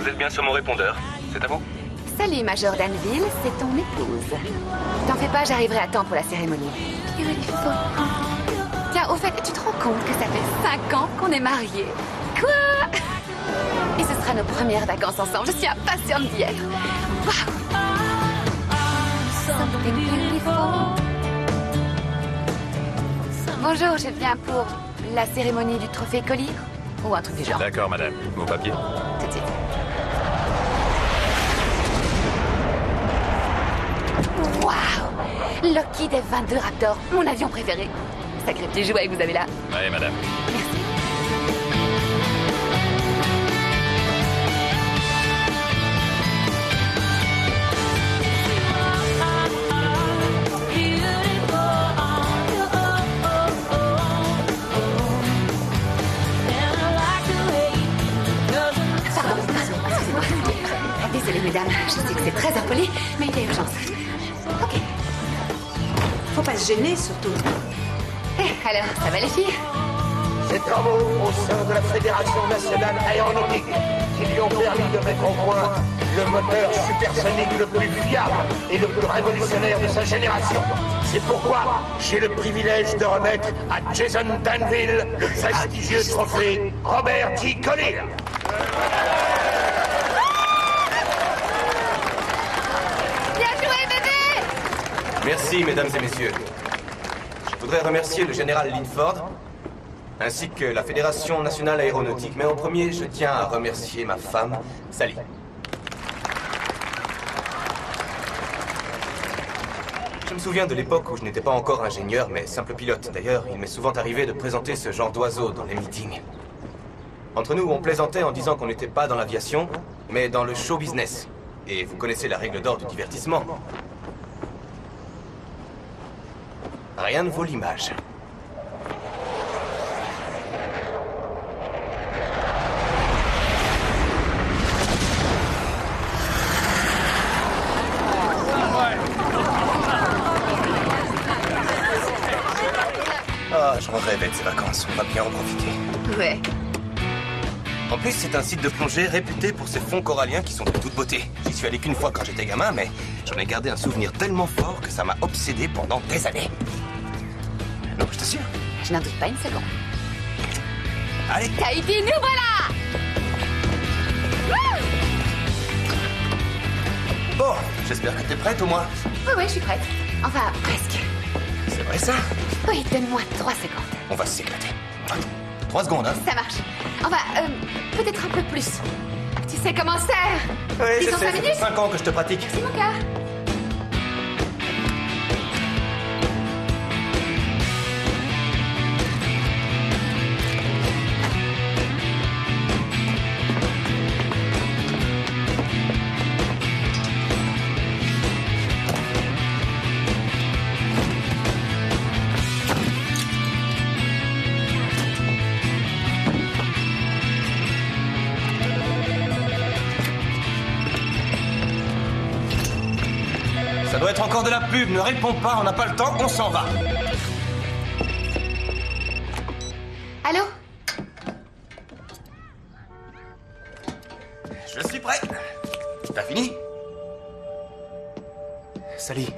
Vous êtes bien sur mon répondeur. C'est à vous? Salut, Major Danville, c'est ton épouse. T'en fais pas, j'arriverai à temps pour la cérémonie. Tiens, au fait, tu te rends compte que ça fait 5 ans qu'on est mariés? Quoi? Et ce sera nos premières vacances ensemble. Je suis impatiente d'y être. Waouh! Something beautiful. Bonjour, je viens pour la cérémonie du trophée Collier ou un truc du genre. D'accord, madame. Vos papiers? Tout de suite. Waouh! Lockheed F-22 Raptor, mon avion préféré. Sacré petit jouet que vous avez là. Oui, madame. Merci. Désolée, mesdames, je sais que c'est très impoli, mais il y a urgence. Ok. Faut pas se gêner, surtout. Alors, ça va les filles? Ces travaux au sein de la Fédération nationale aéronautique qui lui ont permis de mettre au point le moteur supersonique le plus fiable et le plus révolutionnaire de sa génération. C'est pourquoi j'ai le privilège de remettre à Jason Danville le prestigieux trophée Robert T. Collier. Merci, mesdames et messieurs. Je voudrais remercier le général Linford, ainsi que la Fédération nationale aéronautique. Mais en premier, je tiens à remercier ma femme, Sally. Je me souviens de l'époque où je n'étais pas encore ingénieur, mais simple pilote. D'ailleurs, il m'est souvent arrivé de présenter ce genre d'oiseau dans les meetings. Entre nous, on plaisantait en disant qu'on n'était pas dans l'aviation, mais dans le show business. Et vous connaissez la règle d'or du divertissement. Rien ne vaut l'image. Ah, j'en rêvais de ces vacances. On va bien en profiter. Ouais. En plus, c'est un site de plongée réputé pour ses fonds coralliens qui sont de toute beauté. J'y suis allé qu'une fois quand j'étais gamin, mais j'en ai gardé un souvenir tellement fort que ça m'a obsédé pendant des années. Non, je t'assure. Je n'en doute pas une seconde. Allez. Tahiti, nous voilà! Bon, j'espère que t'es prête au moins. Oui, je suis prête. Enfin, presque. C'est vrai ça? Oui, donne-moi 3 secondes. On va s'éclater. 3 secondes, hein? Ça marche. Enfin, peut-être un peu plus. Tu sais comment c'est? Oui, je Ils ont sais, 5 ça fait minutes? 5 ans que je te pratique. C'est mon cas. Ça doit être encore de la pub. Ne réponds pas, on n'a pas le temps, on s'en va. Allô? Je suis prêt. T'as fini? Sally.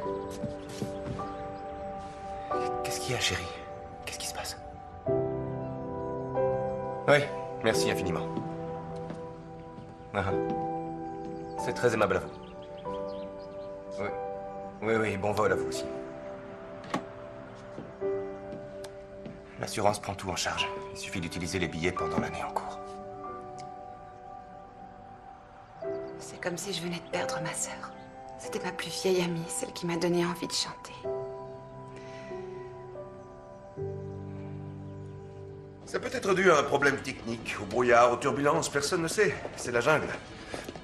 Qu'est-ce qu'il y a, chérie? Qu'est-ce qui se passe? Oui, merci infiniment. Ah, c'est très aimable à vous. Oui. Oui, bon vol à vous aussi. L'assurance prend tout en charge. Il suffit d'utiliser les billets pendant l'année en cours. C'est comme si je venais de perdre ma sœur. C'était ma plus vieille amie, celle qui m'a donné envie de chanter. Ça peut être dû à un problème technique, au brouillard, aux turbulences, personne ne sait. C'est la jungle.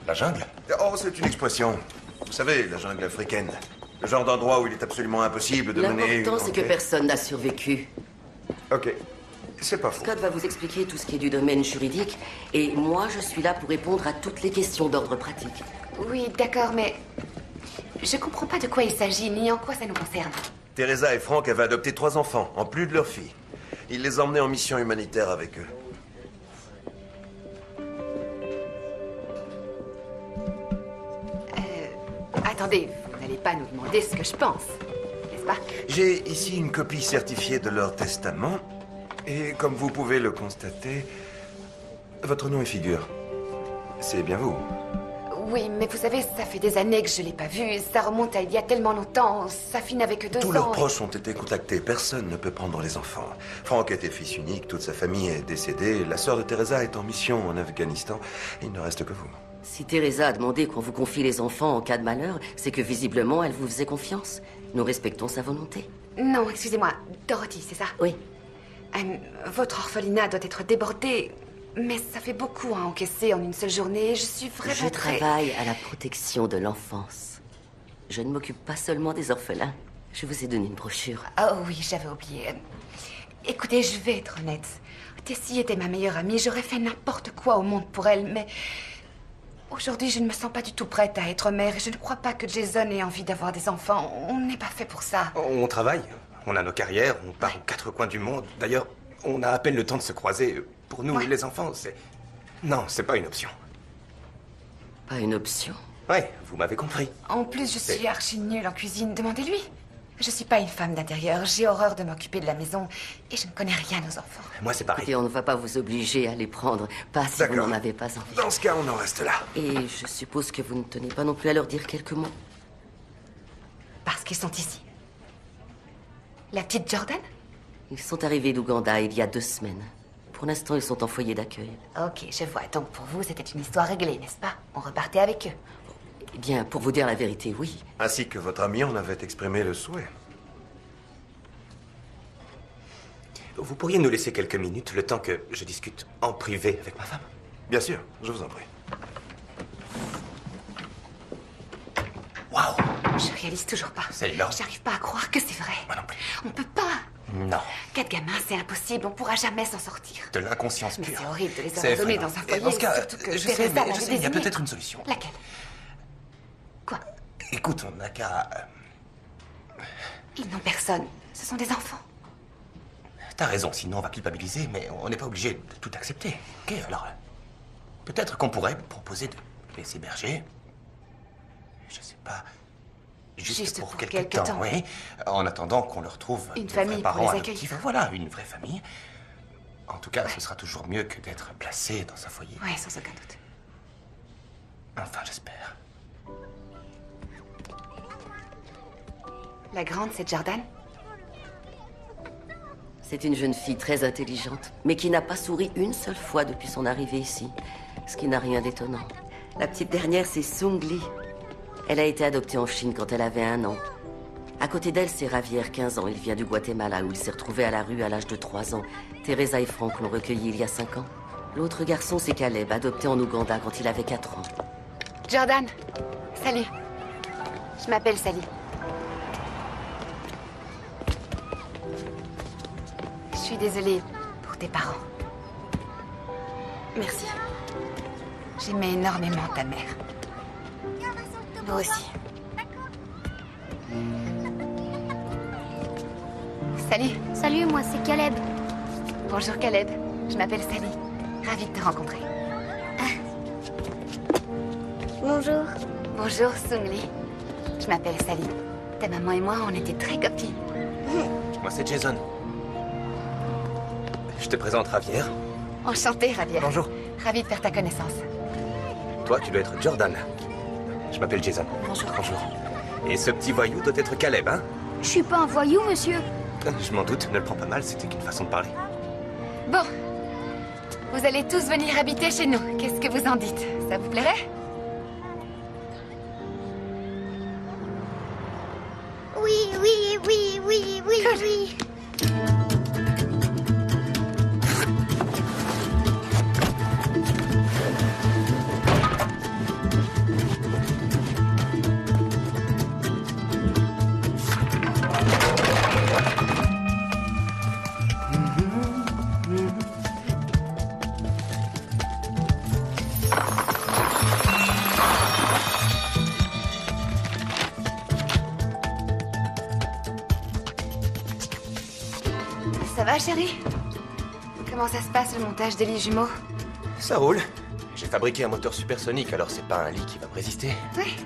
La jungle? Oh, c'est une expression. Vous savez, la jungle africaine. Le genre d'endroit où il est absolument impossible de mener une L'important, c'est que enquête. personne n'a survécu. Ok, c'est pas faux. Scott va vous expliquer tout ce qui est du domaine juridique, et moi, je suis là pour répondre à toutes les questions d'ordre pratique. Oui, d'accord, mais... Je comprends pas de quoi il s'agit, ni en quoi ça nous concerne. Teresa et Frank avaient adopté 3 enfants, en plus de leur fille. Ils les emmenaient en mission humanitaire avec eux. Attendez, vous n'allez pas nous demander ce que je pense, n'est-ce pas? J'ai ici une copie certifiée de leur testament. Et comme vous pouvez le constater, votre nom et figure, c'est bien vous. Oui, mais vous savez, ça fait des années que je l'ai pas vu. Ça remonte à il y a tellement longtemps. Sa fille n'avait que 2 ans. Tous leurs proches ont été contactés. Personne ne peut prendre les enfants. Frank était fils unique, toute sa famille est décédée. La sœur de Teresa est en mission en Afghanistan. Il ne reste que vous. Si Teresa a demandé qu'on vous confie les enfants en cas de malheur, c'est que visiblement elle vous faisait confiance. Nous respectons sa volonté. Non, excusez-moi. Dorothy, c'est ça? Oui. Votre orphelinat doit être débordé. Mais ça fait beaucoup à encaisser en une seule journée. Je suis vraiment Je travaille à la protection de l'enfance. Je ne m'occupe pas seulement des orphelins. Je vous ai donné une brochure. Oh oui, j'avais oublié. Écoutez, je vais être honnête. Tessie était ma meilleure amie. J'aurais fait n'importe quoi au monde pour elle, mais... Aujourd'hui, je ne me sens pas du tout prête à être mère. Et je ne crois pas que Jason ait envie d'avoir des enfants. On n'est pas fait pour ça. On travaille, on a nos carrières, on part aux 4 coins du monde. D'ailleurs, on a à peine le temps de se croiser. Pour nous, les enfants, c'est... Non, c'est pas une option. Pas une option. Ouais, vous m'avez compris. En plus, je suis archi nulle en cuisine. Demandez-lui. Je suis pas une femme d'intérieur. J'ai horreur de m'occuper de la maison. Et je ne connais rien aux enfants. Moi, c'est pareil. Et on ne va pas vous obliger à les prendre. Pas si vous D'accord. n'en avez pas envie. Dans ce cas, on en reste là. Et je suppose que vous ne tenez pas non plus à leur dire quelques mots. Parce qu'ils sont ici. La petite Jordan? Ils sont arrivés d'Ouganda il y a 2 semaines. Pour l'instant, ils sont en foyer d'accueil. Ok, je vois. Donc pour vous, c'était une histoire réglée, n'est-ce pas? On repartait avec eux. Eh bien, pour vous dire la vérité, oui. Ainsi que votre ami en avait exprimé le souhait. Vous pourriez nous laisser quelques minutes, le temps que je discute en privé avec ma femme? Bien sûr, je vous en prie. Waouh! Je réalise toujours pas. C'est énorme. J'arrive pas à croire que c'est vrai. Moi non plus. On peut pas. Non. 4 gamins, c'est impossible. On pourra jamais s'en sortir. De l'inconscience Mais pure. c'est horrible de les C'est abandonner effrayant. dans un Et foyer. dans ce cas, surtout que je sais, Teresa mais l'avait je sais, il y a désigné. peut-être une solution. Laquelle? Quoi? Écoute, on n'a qu'à... Ils n'ont personne. Ce sont des enfants. T'as raison, sinon on va culpabiliser, mais on n'est pas obligé de tout accepter. Ok, alors... peut-être qu'on pourrait proposer de les héberger. Je sais pas... Juste pour quelque temps, oui. En attendant qu'on leur trouve Une de famille vrais pour parents les accueillir. adoptifs. Voilà, une vraie famille. En tout cas, ce sera toujours mieux que d'être placé dans un foyer. Ouais, sans aucun doute. Enfin, j'espère. La grande, c'est Jordan? C'est une jeune fille très intelligente, mais qui n'a pas souri une seule fois depuis son arrivée ici. Ce qui n'a rien d'étonnant. La petite dernière, c'est Sung Lee. Elle a été adoptée en Chine quand elle avait 1 an. À côté d'elle, c'est Javier, 15 ans. Il vient du Guatemala, où il s'est retrouvé à la rue à l'âge de 3 ans. Teresa et Frank l'ont recueilli il y a 5 ans. L'autre garçon, c'est Caleb, adopté en Ouganda quand il avait 4 ans. Jordan, salut. Je m'appelle Sally. Je suis désolée pour tes parents. Merci. J'aimais énormément ta mère. Moi aussi. Salut. Salut, moi c'est Caleb. Bonjour Caleb. Je m'appelle Sally. Ravie de te rencontrer. Bonjour. Bonjour Sung Lee. Je m'appelle Sally. Ta maman et moi, on était très copines. Moi, c'est Jason. Je te présente Javier. Enchantée, Javier. Bonjour. Ravie de faire ta connaissance. Toi, tu dois être Jordan. Je m'appelle Jason. Bonjour. Bonjour. Et ce petit voyou doit être Caleb, hein? Je suis pas un voyou, monsieur. Je m'en doute, ne le prends pas mal, c'était qu'une façon de parler. Bon. Vous allez tous venir habiter chez nous. Qu'est-ce que vous en dites? Ça vous plairait? Oui, oui, oui, oui, oui, oui. Ça va, chérie? Comment ça se passe, le montage des lits jumeaux? Ça roule. J'ai fabriqué un moteur supersonique, alors c'est pas un lit qui va me résister. Oui.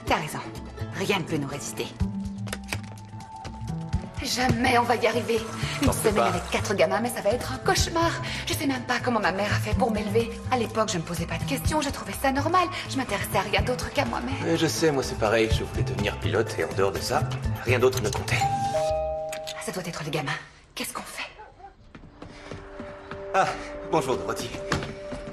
T'as raison. Rien ne peut nous résister. Jamais on va y arriver. Une T'en fais semaine pas. avec 4 gamins, mais ça va être un cauchemar. Je sais même pas comment ma mère a fait pour m'élever. À l'époque, je me posais pas de questions, je trouvais ça normal. Je m'intéressais à rien d'autre qu'à moi-même. Je sais, moi c'est pareil, je voulais devenir pilote et en dehors de ça, rien d'autre ne comptait. Ça doit être les gamins. Qu'est-ce qu'on fait? Ah, bonjour Dorothy.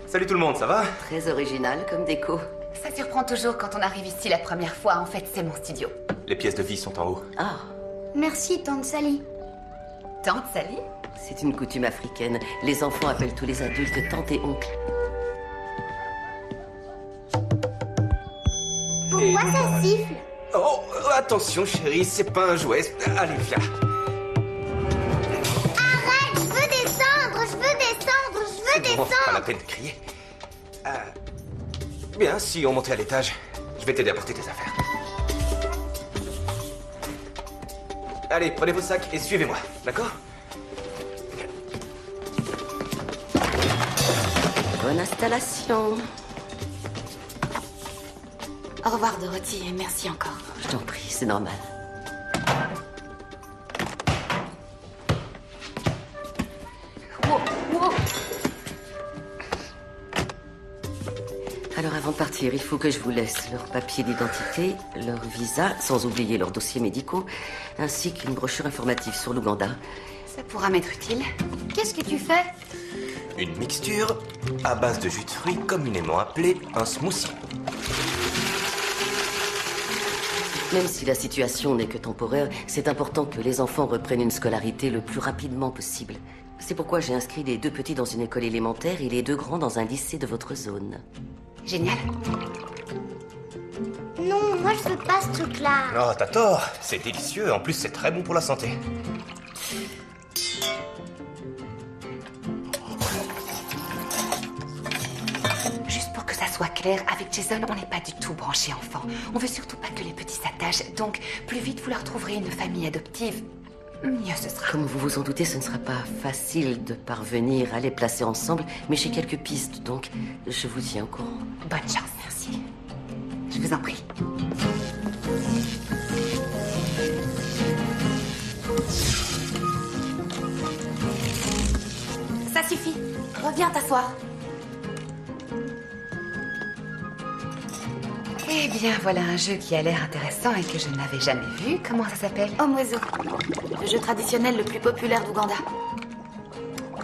Salut tout le monde, ça va? Très original comme déco. Ça surprend toujours quand on arrive ici la première fois. En fait, c'est mon studio. Les pièces de vie sont en haut. Ah, Merci, tante Sally. Tante Sally? c'est une coutume africaine. Les enfants appellent tous les adultes tante et oncle. Pourquoi ça siffle? Oh, attention chérie, c'est pas un jouet. Allez, viens. Arrête, je veux descendre, je veux descendre, je veux Bon, pas la descendre. peine de crier. Bien, si on montait à l'étage, je vais t'aider à porter tes affaires. Allez, prenez vos sacs et suivez-moi, d'accord? Bonne installation. Au revoir, Dorothy, et merci encore. Je t'en prie, c'est normal. Wow, wow. Alors avant de partir, il faut que je vous laisse leurs papiers d'identité, leur visa, sans oublier leurs dossiers médicaux, ainsi qu'une brochure informative sur l'Ouganda. Ça pourra m'être utile. Qu'est-ce que tu fais? Une mixture à base de jus de fruits communément appelée un smoothie. Même si la situation n'est que temporaire, c'est important que les enfants reprennent une scolarité le plus rapidement possible. C'est pourquoi j'ai inscrit les 2 petits dans une école élémentaire et les 2 grands dans un lycée de votre zone. Génial. Non, moi je veux pas ce truc-là. Oh, t'as tort, c'est délicieux, en plus c'est très bon pour la santé. Juste pour que ça soit clair, avec Jason, on n'est pas du tout branché enfant. On veut surtout pas que les petits s'attachent. Donc, plus vite vous leur trouverez une famille adoptive, mieux ce sera. Comme vous vous en doutez, ce ne sera pas facile de parvenir à les placer ensemble, mais j'ai quelques pistes, donc je vous tiens au courant. Bonne chance, merci. Je vous en prie. Ça suffit. Reviens t'asseoir. Eh bien, voilà un jeu qui a l'air intéressant et que je n'avais jamais vu. Comment ça s'appelle? Homme oiseau, le jeu traditionnel le plus populaire d'Ouganda.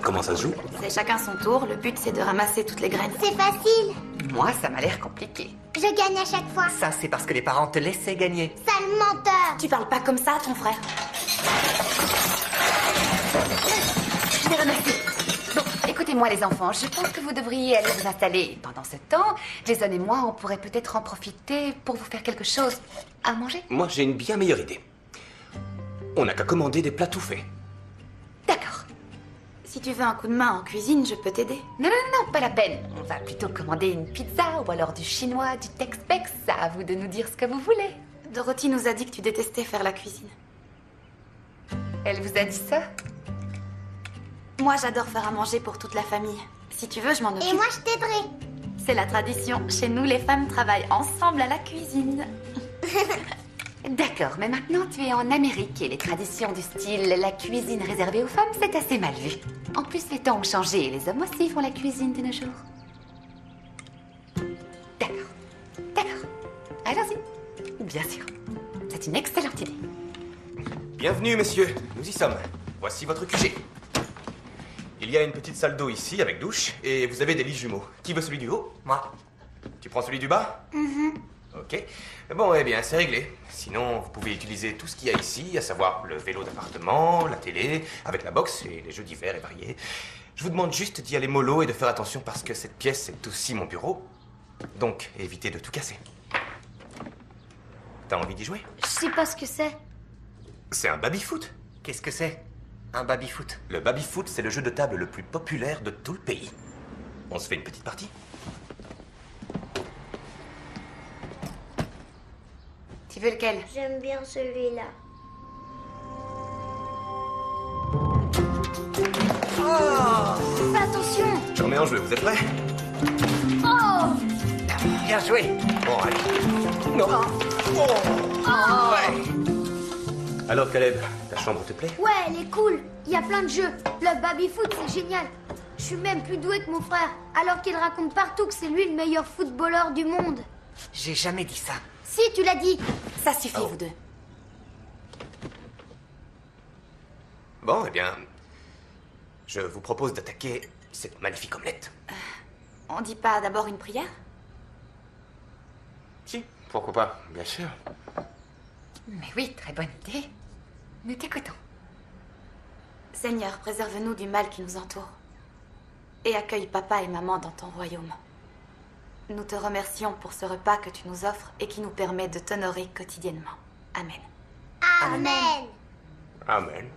Comment ça se joue? C'est chacun son tour, le but c'est de ramasser toutes les graines. C'est facile. Moi, ça m'a l'air compliqué. Je gagne à chaque fois. Ça, c'est parce que les parents te laissaient gagner. Sale menteur. Tu parles pas comme ça à ton frère. Je l'ai ramassé. Bon, écoutez-moi les enfants, je pense que vous devriez aller vous installer. Pendant ce temps, Jason et moi, on pourrait peut-être en profiter pour vous faire quelque chose à manger. Moi j'ai une bien meilleure idée. On n'a qu'à commander des plats tout faits. D'accord. Si tu veux un coup de main en cuisine, je peux t'aider. Non, non, non, non, pas la peine. On va plutôt commander une pizza ou alors du chinois, du tex-mex. À vous de nous dire ce que vous voulez. Dorothy nous a dit que tu détestais faire la cuisine. Elle vous a dit ça? Moi, j'adore faire à manger pour toute la famille. Si tu veux, je m'en occupe. Et moi je t'aiderai. C'est la tradition. Chez nous, les femmes travaillent ensemble à la cuisine. D'accord, mais maintenant tu es en Amérique et les traditions du style la cuisine réservée aux femmes, c'est assez mal vu. En plus, les temps ont changé et les hommes aussi font la cuisine de nos jours. D'accord. D'accord. Allons-y. Bien sûr. C'est une excellente idée. Bienvenue messieurs, nous y sommes. Voici votre QG. Il y a une petite salle d'eau ici avec douche et vous avez des lits jumeaux. Qui veut celui du haut? Moi. Tu prends celui du bas? Ok. Bon, eh bien, c'est réglé. Sinon, vous pouvez utiliser tout ce qu'il y a ici, à savoir le vélo d'appartement, la télé, avec la boxe et les jeux divers et variés. Je vous demande juste d'y aller mollo et de faire attention parce que cette pièce est aussi mon bureau. Donc, évitez de tout casser. T'as envie d'y jouer? Je sais pas ce que c'est. C'est un baby-foot. Qu'est-ce que c'est? Un baby-foot. Le baby-foot, c'est le jeu de table le plus populaire de tout le pays. On se fait une petite partie? Tu veux lequel? J'aime bien celui-là. Fais attention. J'en mets en jeu, vous êtes prêts? Oh. Bien joué. Bon, allez. Non. Ouais. Alors, Caleb, ta chambre te plaît? Ouais, elle est cool. Il y a plein de jeux. Le baby-foot, c'est génial. Je suis même plus doué que mon frère, alors qu'il raconte partout que c'est lui le meilleur footballeur du monde. J'ai jamais dit ça. Si, tu l'as dit. Ça suffit, vous deux. Bon, eh bien, je vous propose d'attaquer cette magnifique omelette. On dit pas d'abord une prière? Si, pourquoi pas, bien sûr. Mais oui, très bonne idée. Nous t'écoutons. Seigneur, préserve-nous du mal qui nous entoure. Et accueille papa et maman dans ton royaume. Nous te remercions pour ce repas que tu nous offres et qui nous permet de t'honorer quotidiennement. Amen. Amen. Amen.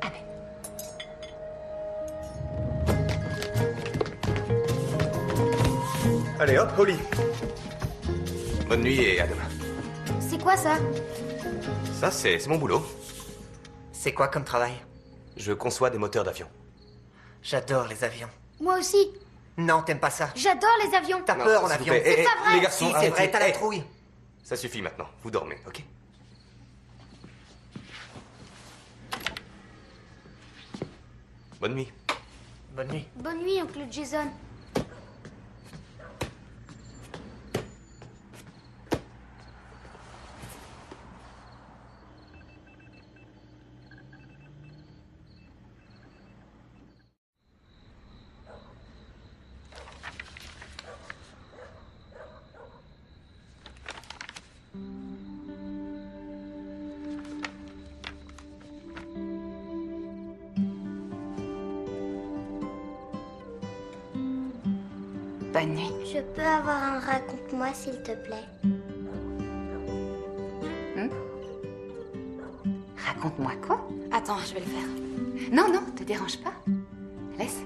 Amen. Allez, hop, au lit. Bonne nuit et à demain. C'est quoi ça? Ça, c'est mon boulot. C'est quoi comme travail? Je conçois des moteurs d'avion. J'adore les avions. Moi aussi. Non, t'aimes pas ça. J'adore les avions. T'as Non, peur en s'il vous avion. plaît. C'est pas vrai. Les garçons, Si, c'est arrêtez. vrai, t'as la Eh, trouille. Ça suffit maintenant. Vous dormez, ok? Bonne nuit. Bonne nuit. Bonne nuit, oncle Jason. Bonne nuit. Je peux avoir un raconte-moi, s'il te plaît? Raconte-moi quoi? Attends, je vais le faire. Non, non, te dérange pas. Laisse.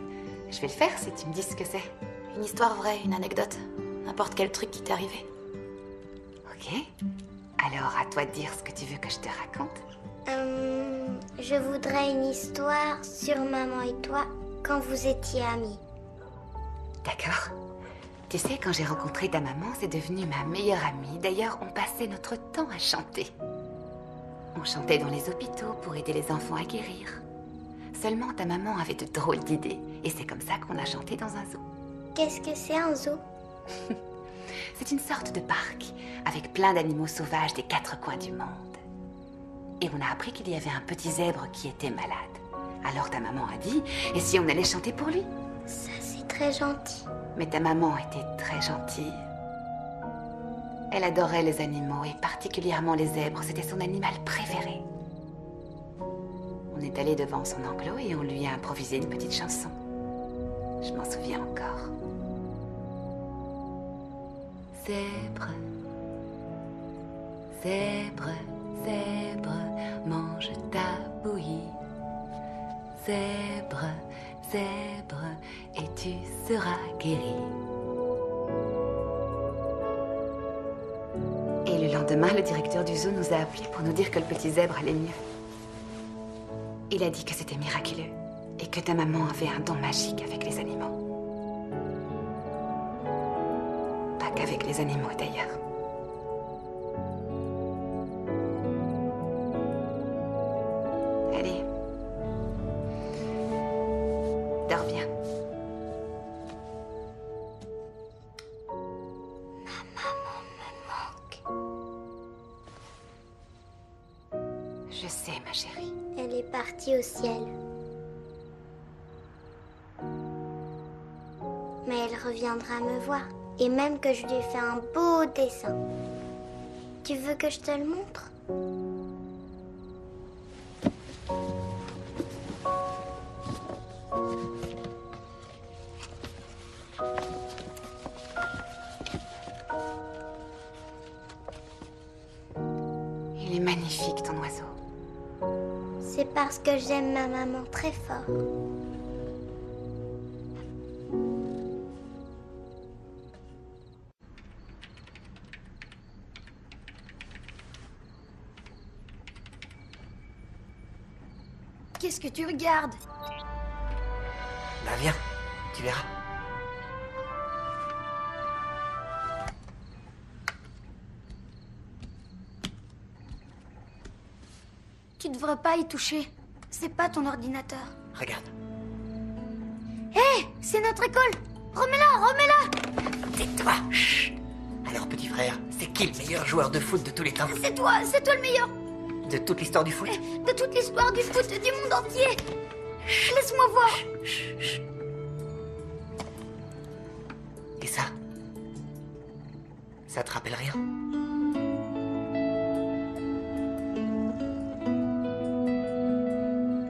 Je vais le faire si tu me dis ce que c'est. Une histoire vraie, une anecdote. N'importe quel truc qui t'est arrivé. Ok. Alors, à toi de dire ce que tu veux que je te raconte. Je voudrais une histoire sur maman et toi quand vous étiez amis. D'accord. Tu sais, quand j'ai rencontré ta maman, c'est devenu ma meilleure amie. D'ailleurs, on passait notre temps à chanter. On chantait dans les hôpitaux pour aider les enfants à guérir. Seulement, ta maman avait de drôles d'idées. Et c'est comme ça qu'on a chanté dans un zoo. Qu'est-ce que c'est un zoo? C'est une sorte de parc, avec plein d'animaux sauvages des 4 coins du monde. Et on a appris qu'il y avait un petit zèbre qui était malade. Alors ta maman a dit, et si on allait chanter pour lui? Ça, c'est très gentil. Mais ta maman était très gentille. Elle adorait les animaux, et particulièrement les zèbres. C'était son animal préféré. On est allé devant son enclos et on lui a improvisé une petite chanson. Je m'en souviens encore. Zèbre, zèbre, zèbre, mange ta bouillie. Zèbre, zèbre, et tu seras guéri. Et le lendemain, le directeur du zoo nous a appelés pour nous dire que le petit zèbre allait mieux. Il a dit que c'était miraculeux et que ta maman avait un don magique avec les animaux. Pas qu'avec les animaux d'ailleurs. Allez. Dors bien. Ma maman me manque. Je sais, ma chérie. Elle est partie au ciel. Mais elle reviendra me voir. Et même que je lui ai fait un beau dessin. Tu veux que je te le montre? Il est magnifique, ton oiseau. C'est parce que j'aime ma maman très fort. Qu'est-ce que tu regardes? Bah viens, tu verras. Tu devrais pas y toucher. C'est pas ton ordinateur. Regarde. Hé, c'est notre école. Remets-la, remets-la. Tais-toi. Chut. Alors, petit frère, c'est qui le meilleur joueur de foot de tous les temps? C'est toi le meilleur. De toute l'histoire du foot? De toute l'histoire du foot du monde entier. Laisse-moi voir. Chut, chut. Et ça? Ça te rappelle rien?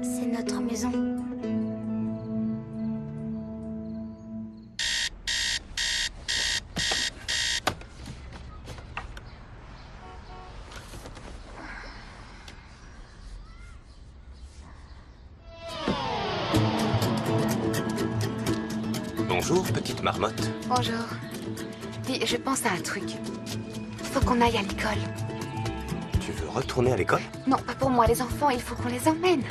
C'est notre maison. Bonjour, petite marmotte. Bonjour. Dis, je pense à un truc. Faut qu'on aille à l'école. Tu veux retourner à l'école? Non, pas pour moi, les enfants, il faut qu'on les emmène.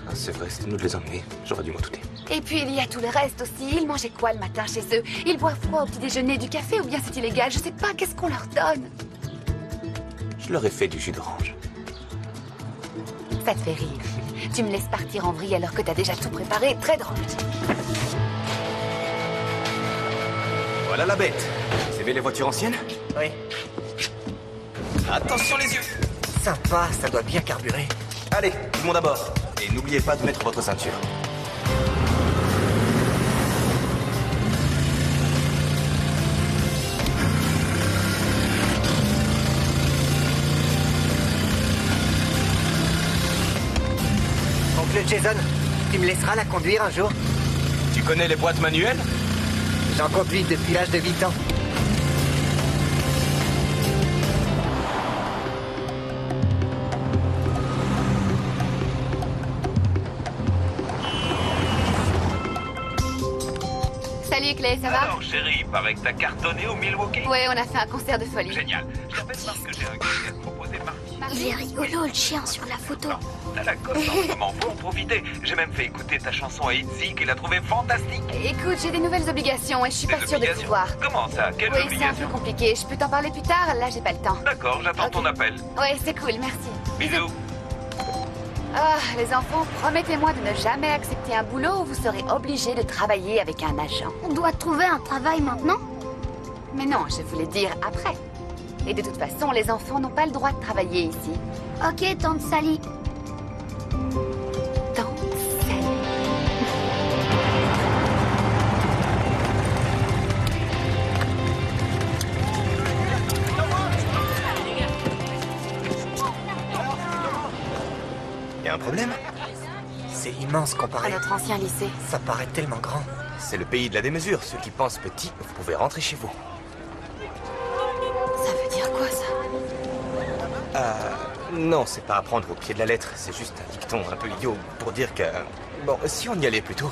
Ah, c'est vrai, c'était nous de les emmener. J'aurais dû m'en douter. Et puis il y a tout le reste aussi. Ils mangeaient quoi le matin chez eux? Ils boivent froid au petit déjeuner, du café ou bien c'est illégal? Je sais pas, qu'est-ce qu'on leur donne? Je leur ai fait du jus d'orange. Ça te fait rire. Tu me laisses partir en vrille alors que t'as déjà tout préparé. Très drôle. Voilà la bête. Vous aimez les voitures anciennes? Oui. Attention les yeux. Sympa, ça doit bien carburer. Allez, tout le monde à bord. Et n'oubliez pas de mettre votre ceinture. Oncle Jason, tu me laisseras la conduire un jour? Tu connais les boîtes manuelles? J'en conduis depuis l'âge de 8 ans. Salut Clay, ça va? Alors chérie, il paraît que t'as cartonné au Milwaukee. Ouais, on a fait un concert de folie. Génial. Je t'appelle parce que j'ai un gars à te proposer partie. Il est rigolo le chien sur la photo. T'as la cote en ce moment, faut en profiter. J'ai même fait écouter ta chanson à Itzy qu'il a trouvé fantastique. Écoute, j'ai des nouvelles obligations et je suis pas Des sûre de obligations? pouvoir. Comment ça? Quelle Oui, c'est un peu obligation? compliqué. Je peux t'en parler plus tard. Là, j'ai pas le temps. D'accord, j'attends Ok. ton appel. Ouais, c'est cool, merci. Bisous. Ah, les enfants, promettez-moi de ne jamais accepter un boulot où vous serez obligés de travailler avec un agent. On doit trouver un travail maintenant? Mais non, je voulais dire après. Et de toute façon, les enfants n'ont pas le droit de travailler ici. Ok, tante Sally. Tant Y a un problème? C'est immense À comparé. notre ancien lycée. Ça paraît tellement grand. C'est le pays de la démesure. Ceux qui pensent petit, vous pouvez rentrer chez vous. Ça veut dire quoi ça? Non, c'est pas à prendre au pied de la lettre. C'est juste un dicton un peu idiot pour dire que... Bon, si on y allait plus tôt.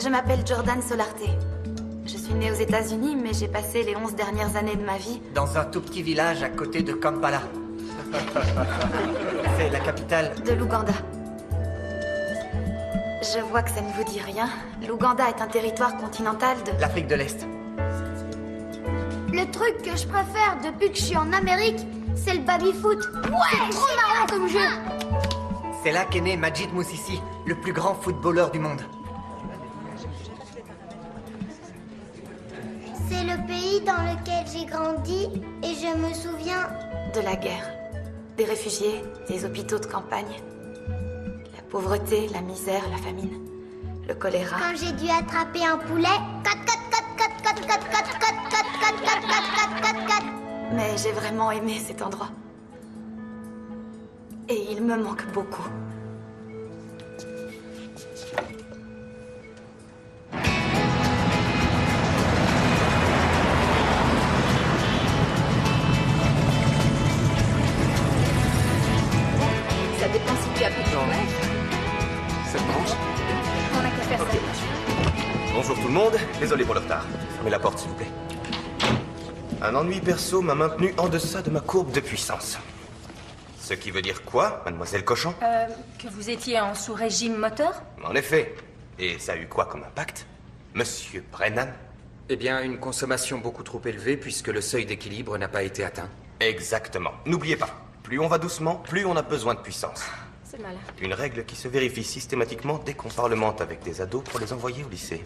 Je m'appelle Jordan Solarte. Je suis née aux États-Unis, mais j'ai passé les 11 dernières années de ma vie. Dans un tout petit village à côté de Kampala. C'est la capitale. De l'Ouganda. Je vois que ça ne vous dit rien. L'Ouganda est un territoire continental de... L'Afrique de l'Est. Le truc que je préfère depuis que je suis en Amérique, c'est le baby-foot. Ouais, c'est trop marrant comme jeu. C'est là qu'est né Majid Moussissi, le plus grand footballeur du monde. C'est le pays dans lequel j'ai grandi et je me souviens... de la guerre. Des réfugiés, des hôpitaux de campagne. La pauvreté, la misère, la famine. Le choléra. Quand j'ai dû attraper un poulet... 4, 4, 4, 4, 4, 4, 4, 4, 4, 4, 4, 4, 4, 4, 4. Mais j'ai vraiment aimé cet endroit. Et il me manque beaucoup. Ça dépend si tu as plus de temps. Ça te mange? On a qu'à faire ça. Bonjour tout le monde. Désolé pour le retard. Fermez la porte, s'il vous plaît. Un ennui perso m'a maintenu en deçà de ma courbe de puissance. Ce qui veut dire quoi, mademoiselle Cochon? Que vous étiez en sous-régime moteur? En effet. Et ça a eu quoi comme impact? Monsieur Brennan? Eh bien, une consommation beaucoup trop élevée puisque le seuil d'équilibre n'a pas été atteint. Exactement. N'oubliez pas, plus on va doucement, plus on a besoin de puissance. C'est malin. Une règle qui se vérifie systématiquement dès qu'on parlemente avec des ados pour les envoyer au lycée.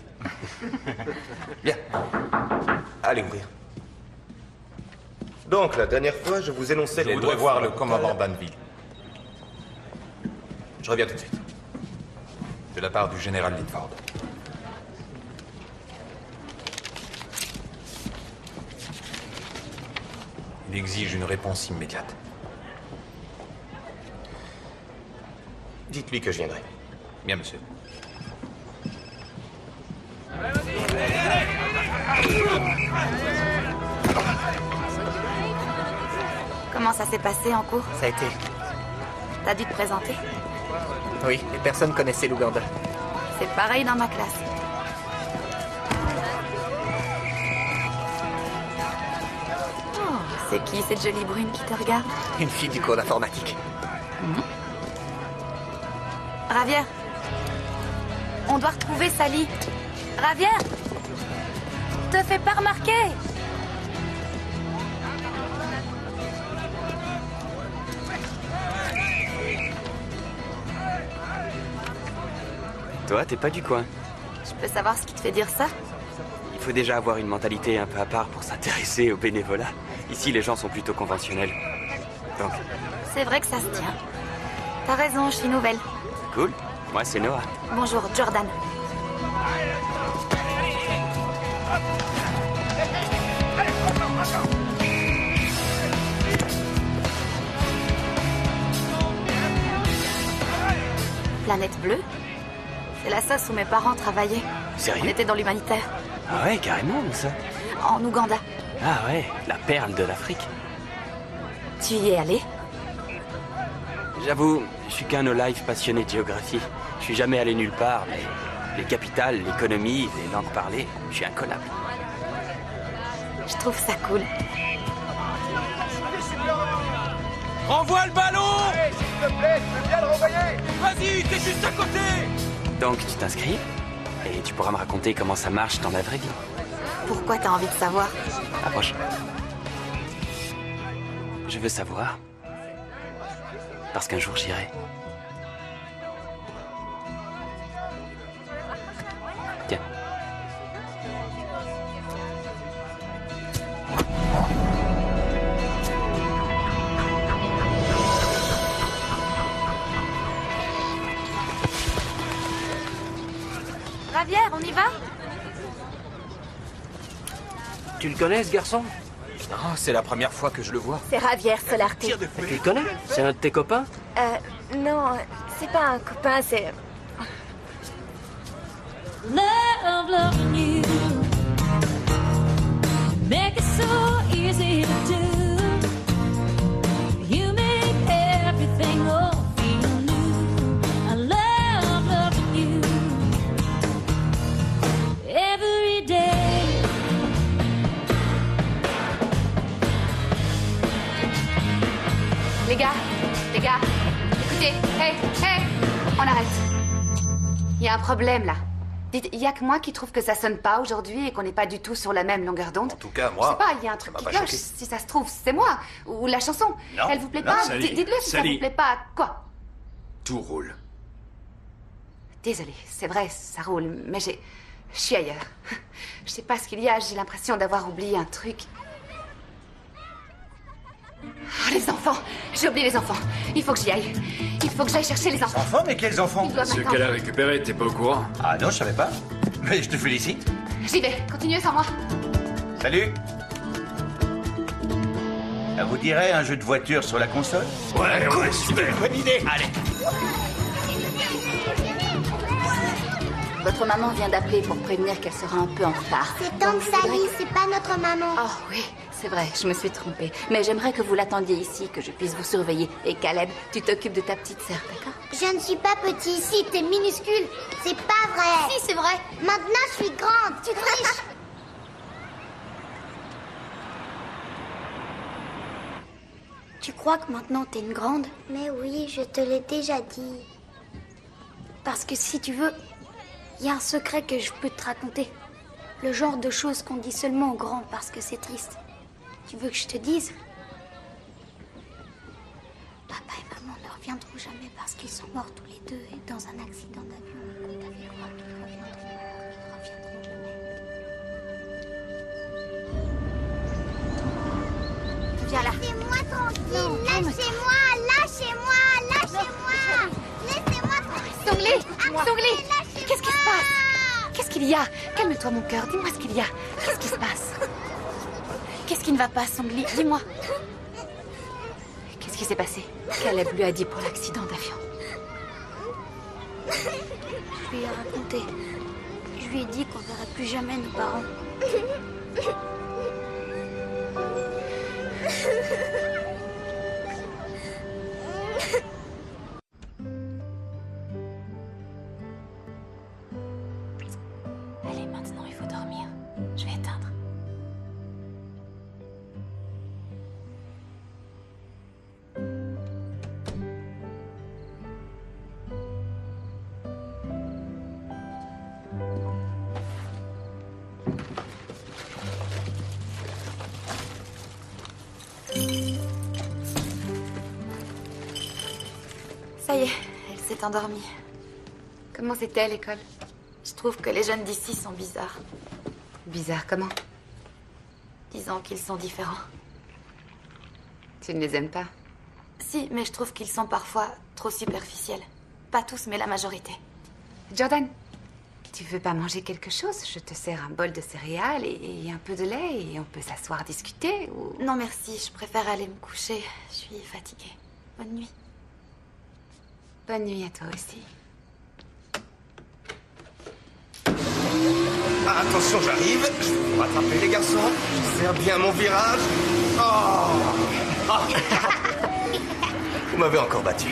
Bien. Allez ouvrir. Donc, la dernière fois, je vous énonçais les lois... Je voudrais voir le commandant Danville. Je reviens tout de suite. De la part du général Lidford. Il exige une réponse immédiate. Dites-lui que je viendrai. Bien, monsieur. Comment ça s'est passé en cours? Ça a été... T'as dû te présenter? Oui, et personne connaissait l'Ouganda. C'est pareil dans ma classe. Oh, c'est qui cette jolie brune qui te regarde? Une fille du cours d'informatique. Ravière, on doit retrouver Sally. Ravière, te fais pas remarquer. Toi, t'es pas du coin. Je peux savoir ce qui te fait dire ça? Il faut déjà avoir une mentalité un peu à part pour s'intéresser au bénévolat. Ici, les gens sont plutôt conventionnels. Donc, C'est vrai que ça se tient. T'as raison, je suis nouvelle. cool. Moi, c'est Noah. Bonjour, Jordan. Planète bleue? C'est la sauce où mes parents travaillaient. Sérieux? On était dans l'humanitaire. Ah ouais, carrément, où ça? En Ouganda. Ah ouais, la perle de l'Afrique. Tu y es allé? J'avoue, je suis qu'un no-life passionné de géographie. Je suis jamais allé nulle part, mais les capitales, l'économie, les langues parlées, je suis incollable. Je trouve ça cool. Renvoie le ballon! S'il te plaît, tu peux bien le renvoyer? Vas-y, t'es juste à côté! Donc, tu t'inscris, et tu pourras me raconter comment ça marche dans la vraie vie. Pourquoi t'as envie de savoir? Approche. Je veux savoir. Parce qu'un jour, j'irai. Tiens. Ravière, on y va? Tu le connais, ce garçon? Non, c'est la première fois que je le vois. C'est Ravière Solarté. Tu le connais? C'est un de tes copains? Non, c'est pas un copain, c'est... Love loving you, make it so easy to do. You make everything all feel new. I love loving you every day. Les gars, écoutez, hey, on arrête. Il y a un problème là. Dites, il y a que moi qui trouve que ça sonne pas aujourd'hui et qu'on n'est pas du tout sur la même longueur d'onde. En tout cas, Je moi... sais pas, il y a un truc qui cloche. Si ça se trouve, c'est moi. Ou la chanson. Non, Elle vous plaît non, pas? Sally, Dites-le si ça Sally. vous plaît pas. Quoi? Tout roule. Désolée, c'est vrai, ça roule, mais je suis ailleurs. Je sais pas ce qu'il y a, j'ai l'impression d'avoir oublié un truc. Oh, les enfants! J'ai oublié les enfants. Il faut que j'y aille. Il faut que j'aille chercher les enfants. Enfants? Mais quels enfants? Ils doivent Ceux m'attendre. qu'elle a récupérés, t'es pas au courant? Ah non, je savais pas. Mais je te félicite. J'y vais, continuez sans moi. Salut. Ça vous dirait un jeu de voiture sur la console? Ouais, cool, super. Bonne idée. Allez. Votre maman vient d'appeler pour prévenir qu'elle sera un peu en retard. C'est Tante Sally, c'est pas notre maman. Oh oui, c'est vrai, je me suis trompée. Mais j'aimerais que vous l'attendiez ici, que je puisse vous surveiller. Et Caleb, tu t'occupes de ta petite sœur, d'accord? Je ne suis pas petit. Si, t'es minuscule. C'est pas vrai. Si, c'est vrai. Maintenant, je suis grande. Tu triches. Tu crois que maintenant, t'es une grande? Mais oui, je te l'ai déjà dit. Parce que si tu veux, il y a un secret que je peux te raconter. Le genre de choses qu'on dit seulement aux grands parce que c'est triste. Tu veux que je te dise? Papa et maman ne reviendront jamais parce qu'ils sont morts tous les deux et dans un accident d'avion. On t'avait croire qu'ils reviendront alors qu'ils ne reviendront jamais. Viens là. Laissez-moi tranquille, lâchez-moi, lâchez-moi, lâchez-moi. Laissez-moi tranquille. Songli, Songli, qu'est-ce qui se passe? Qu'est-ce qu'il y a? Calme-toi, mon cœur. Dis-moi ce qu'il y a. Qu'est-ce qui se passe? Qu'est-ce qui ne va pas, Songli? Dis-moi. Qu'est-ce qui s'est passé? Caleb lui a dit pour l'accident d'avion. Je lui ai raconté. Je lui ai dit qu'on verrait plus jamais nos parents. Allez, maintenant, il faut dormir. Je vais éteindre. Ça y est, elle s'est endormie. Comment c'était à l'école? Je trouve que les jeunes d'ici sont bizarres. Bizarre comment? Disons qu'ils sont différents. Tu ne les aimes pas? Si, mais je trouve qu'ils sont parfois trop superficiels. Pas tous, mais la majorité. Jordan, tu veux pas manger quelque chose? Je te sers un bol de céréales et un peu de lait et on peut s'asseoir discuter ou... Non, merci, je préfère aller me coucher. Je suis fatiguée. Bonne nuit. Bonne nuit à toi aussi. Ah, attention, j'arrive. Je vais vous rattraper, les garçons. Je serre bien mon virage. Oh. Vous m'avez encore battu.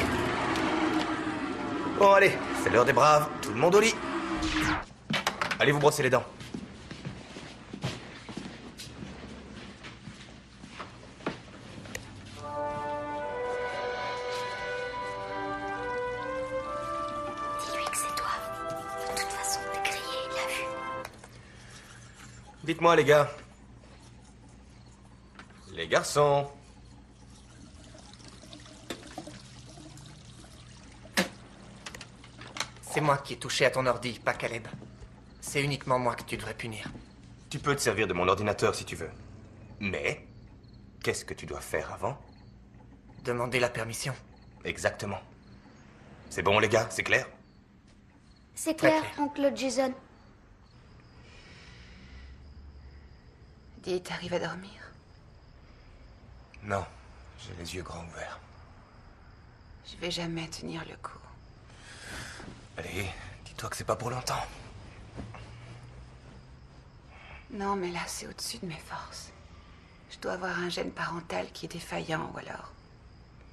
Bon, allez, c'est l'heure des braves. Tout le monde au lit. Allez vous brosser les dents. Dis-lui que c'est toi. De toute façon, t'as crié, il l'a vu. Dites-moi, les gars. Les garçons. C'est moi qui ai touché à ton ordi, pas Caleb. C'est uniquement moi que tu devrais punir. Tu peux te servir de mon ordinateur si tu veux. Mais, qu'est-ce que tu dois faire avant? Demander la permission. Exactement. C'est bon, les gars, c'est clair? C'est clair, oncle Jason. Dis, t'arrives à dormir? Non, j'ai les yeux grands ouverts. Je vais jamais tenir le coup. Allez, dis-toi que c'est pas pour longtemps. Non, mais là, c'est au-dessus de mes forces. Je dois avoir un gène parental qui est défaillant ou alors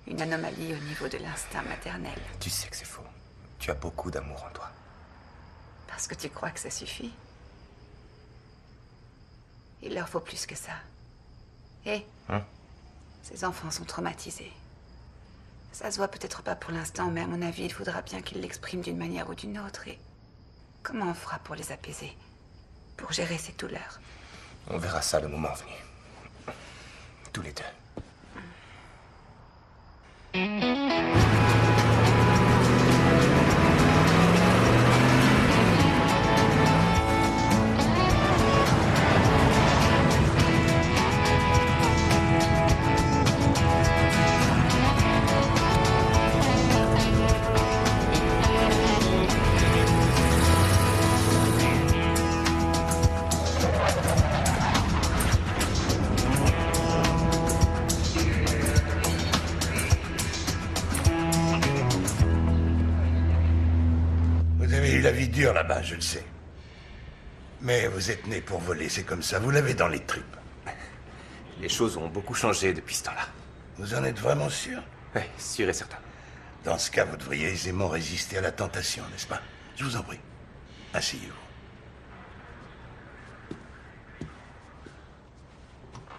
une anomalie au niveau de l'instinct maternel. Tu sais que c'est faux. Tu as beaucoup d'amour en toi. Parce que tu crois que ça suffit? Il leur faut plus que ça. Hé, ces enfants sont traumatisés. Ça se voit peut-être pas pour l'instant, mais à mon avis, il faudra bien qu'ils l'expriment d'une manière ou d'une autre. Et comment on fera pour les apaiser? Pour gérer ces douleurs? On verra ça le moment venu. Tous les deux. Vous avez eu la vie dure là-bas, je le sais. Mais vous êtes né pour voler, c'est comme ça, vous l'avez dans les tripes. Les choses ont beaucoup changé depuis ce temps-là. Vous en êtes vraiment sûr? Oui, sûr et certain. Dans ce cas, vous devriez aisément résister à la tentation, n'est-ce pas? Je vous en prie. Asseyez-vous.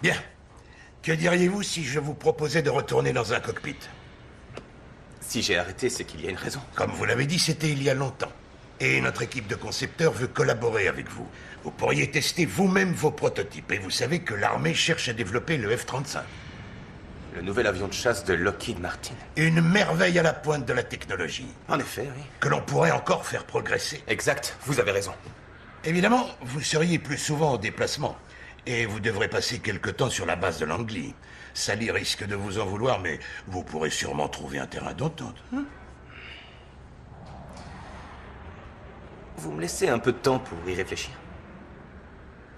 Bien. Que diriez-vous si je vous proposais de retourner dans un cockpit? Si j'ai arrêté, c'est qu'il y a une raison. Comme vous l'avez dit, c'était il y a longtemps. Et notre équipe de concepteurs veut collaborer avec vous. Vous pourriez tester vous-même vos prototypes. Et vous savez que l'armée cherche à développer le F-35. Le nouvel avion de chasse de Lockheed Martin. Une merveille à la pointe de la technologie. En effet, oui. Que l'on pourrait encore faire progresser. Exact, vous avez raison. Évidemment, vous seriez plus souvent en déplacement. Et vous devrez passer quelque temps sur la base de Langley. Sally risque de vous en vouloir, mais vous pourrez sûrement trouver un terrain d'entente. Vous me laissez un peu de temps pour y réfléchir?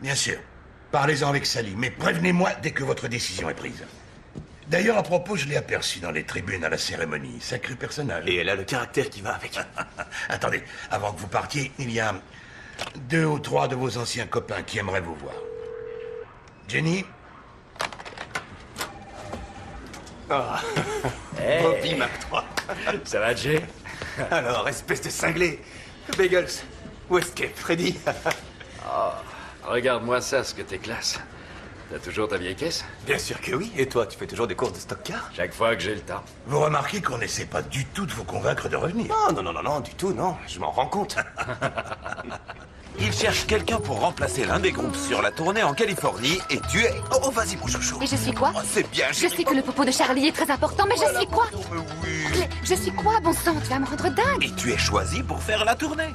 Bien sûr. Parlez-en avec Sally, mais prévenez-moi dès que votre décision est prise. D'ailleurs, à propos, je l'ai aperçue dans les tribunes à la cérémonie. Sacré personnage. Et elle a le caractère qui va avec. Attendez, avant que vous partiez, il y a 2 ou 3 de vos anciens copains qui aimeraient vous voir. Jenny? Hey. Bobby Mark III. Ça va, Jay? Alors, espèce de cinglé. Bagels. Westcape, Freddy. Oh, regarde-moi ça, ce que t'es classe. T'as toujours ta vieille caisse? Bien sûr que oui. Et toi, tu fais toujours des courses de stock car? Chaque fois que j'ai le temps. Vous remarquez qu'on n'essaie pas du tout de vous convaincre de revenir. Non, du tout, non. Je m'en rends compte. Il cherche quelqu'un pour remplacer l'un des groupes sur la tournée en Californie et tu es... Oh, vas-y, mon chouchou. Et je suis quoi? Oh, c'est bien, Je sais que le popo de Charlie est très important, mais je suis quoi? Je suis quoi, bon sang? Tu vas me rendre dingue. Et tu es choisi pour faire la tournée.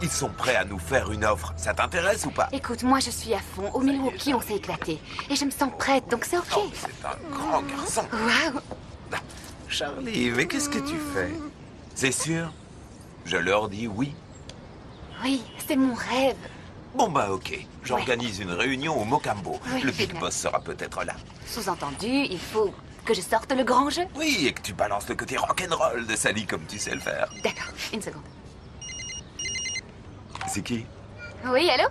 Ils sont prêts à nous faire une offre. Ça t'intéresse ou pas? Écoute, moi je suis à fond. Au Milwaukee, on s'est éclaté. Et je me sens prête, donc c'est ok. Oh, c'est un grand garçon. Waouh. Charlie, mais qu'est-ce que tu fais? C'est sûr? Je leur dis oui. Oui, c'est mon rêve. Bon bah ok, j'organise une réunion au Mocambo. Oui, Le Big génial. Boss sera peut-être là. Sous-entendu, il faut que je sorte le grand jeu. Oui, et que tu balances le côté rock'n'roll de Sally comme tu sais le faire. D'accord, une seconde. C'est qui? Oui, allô?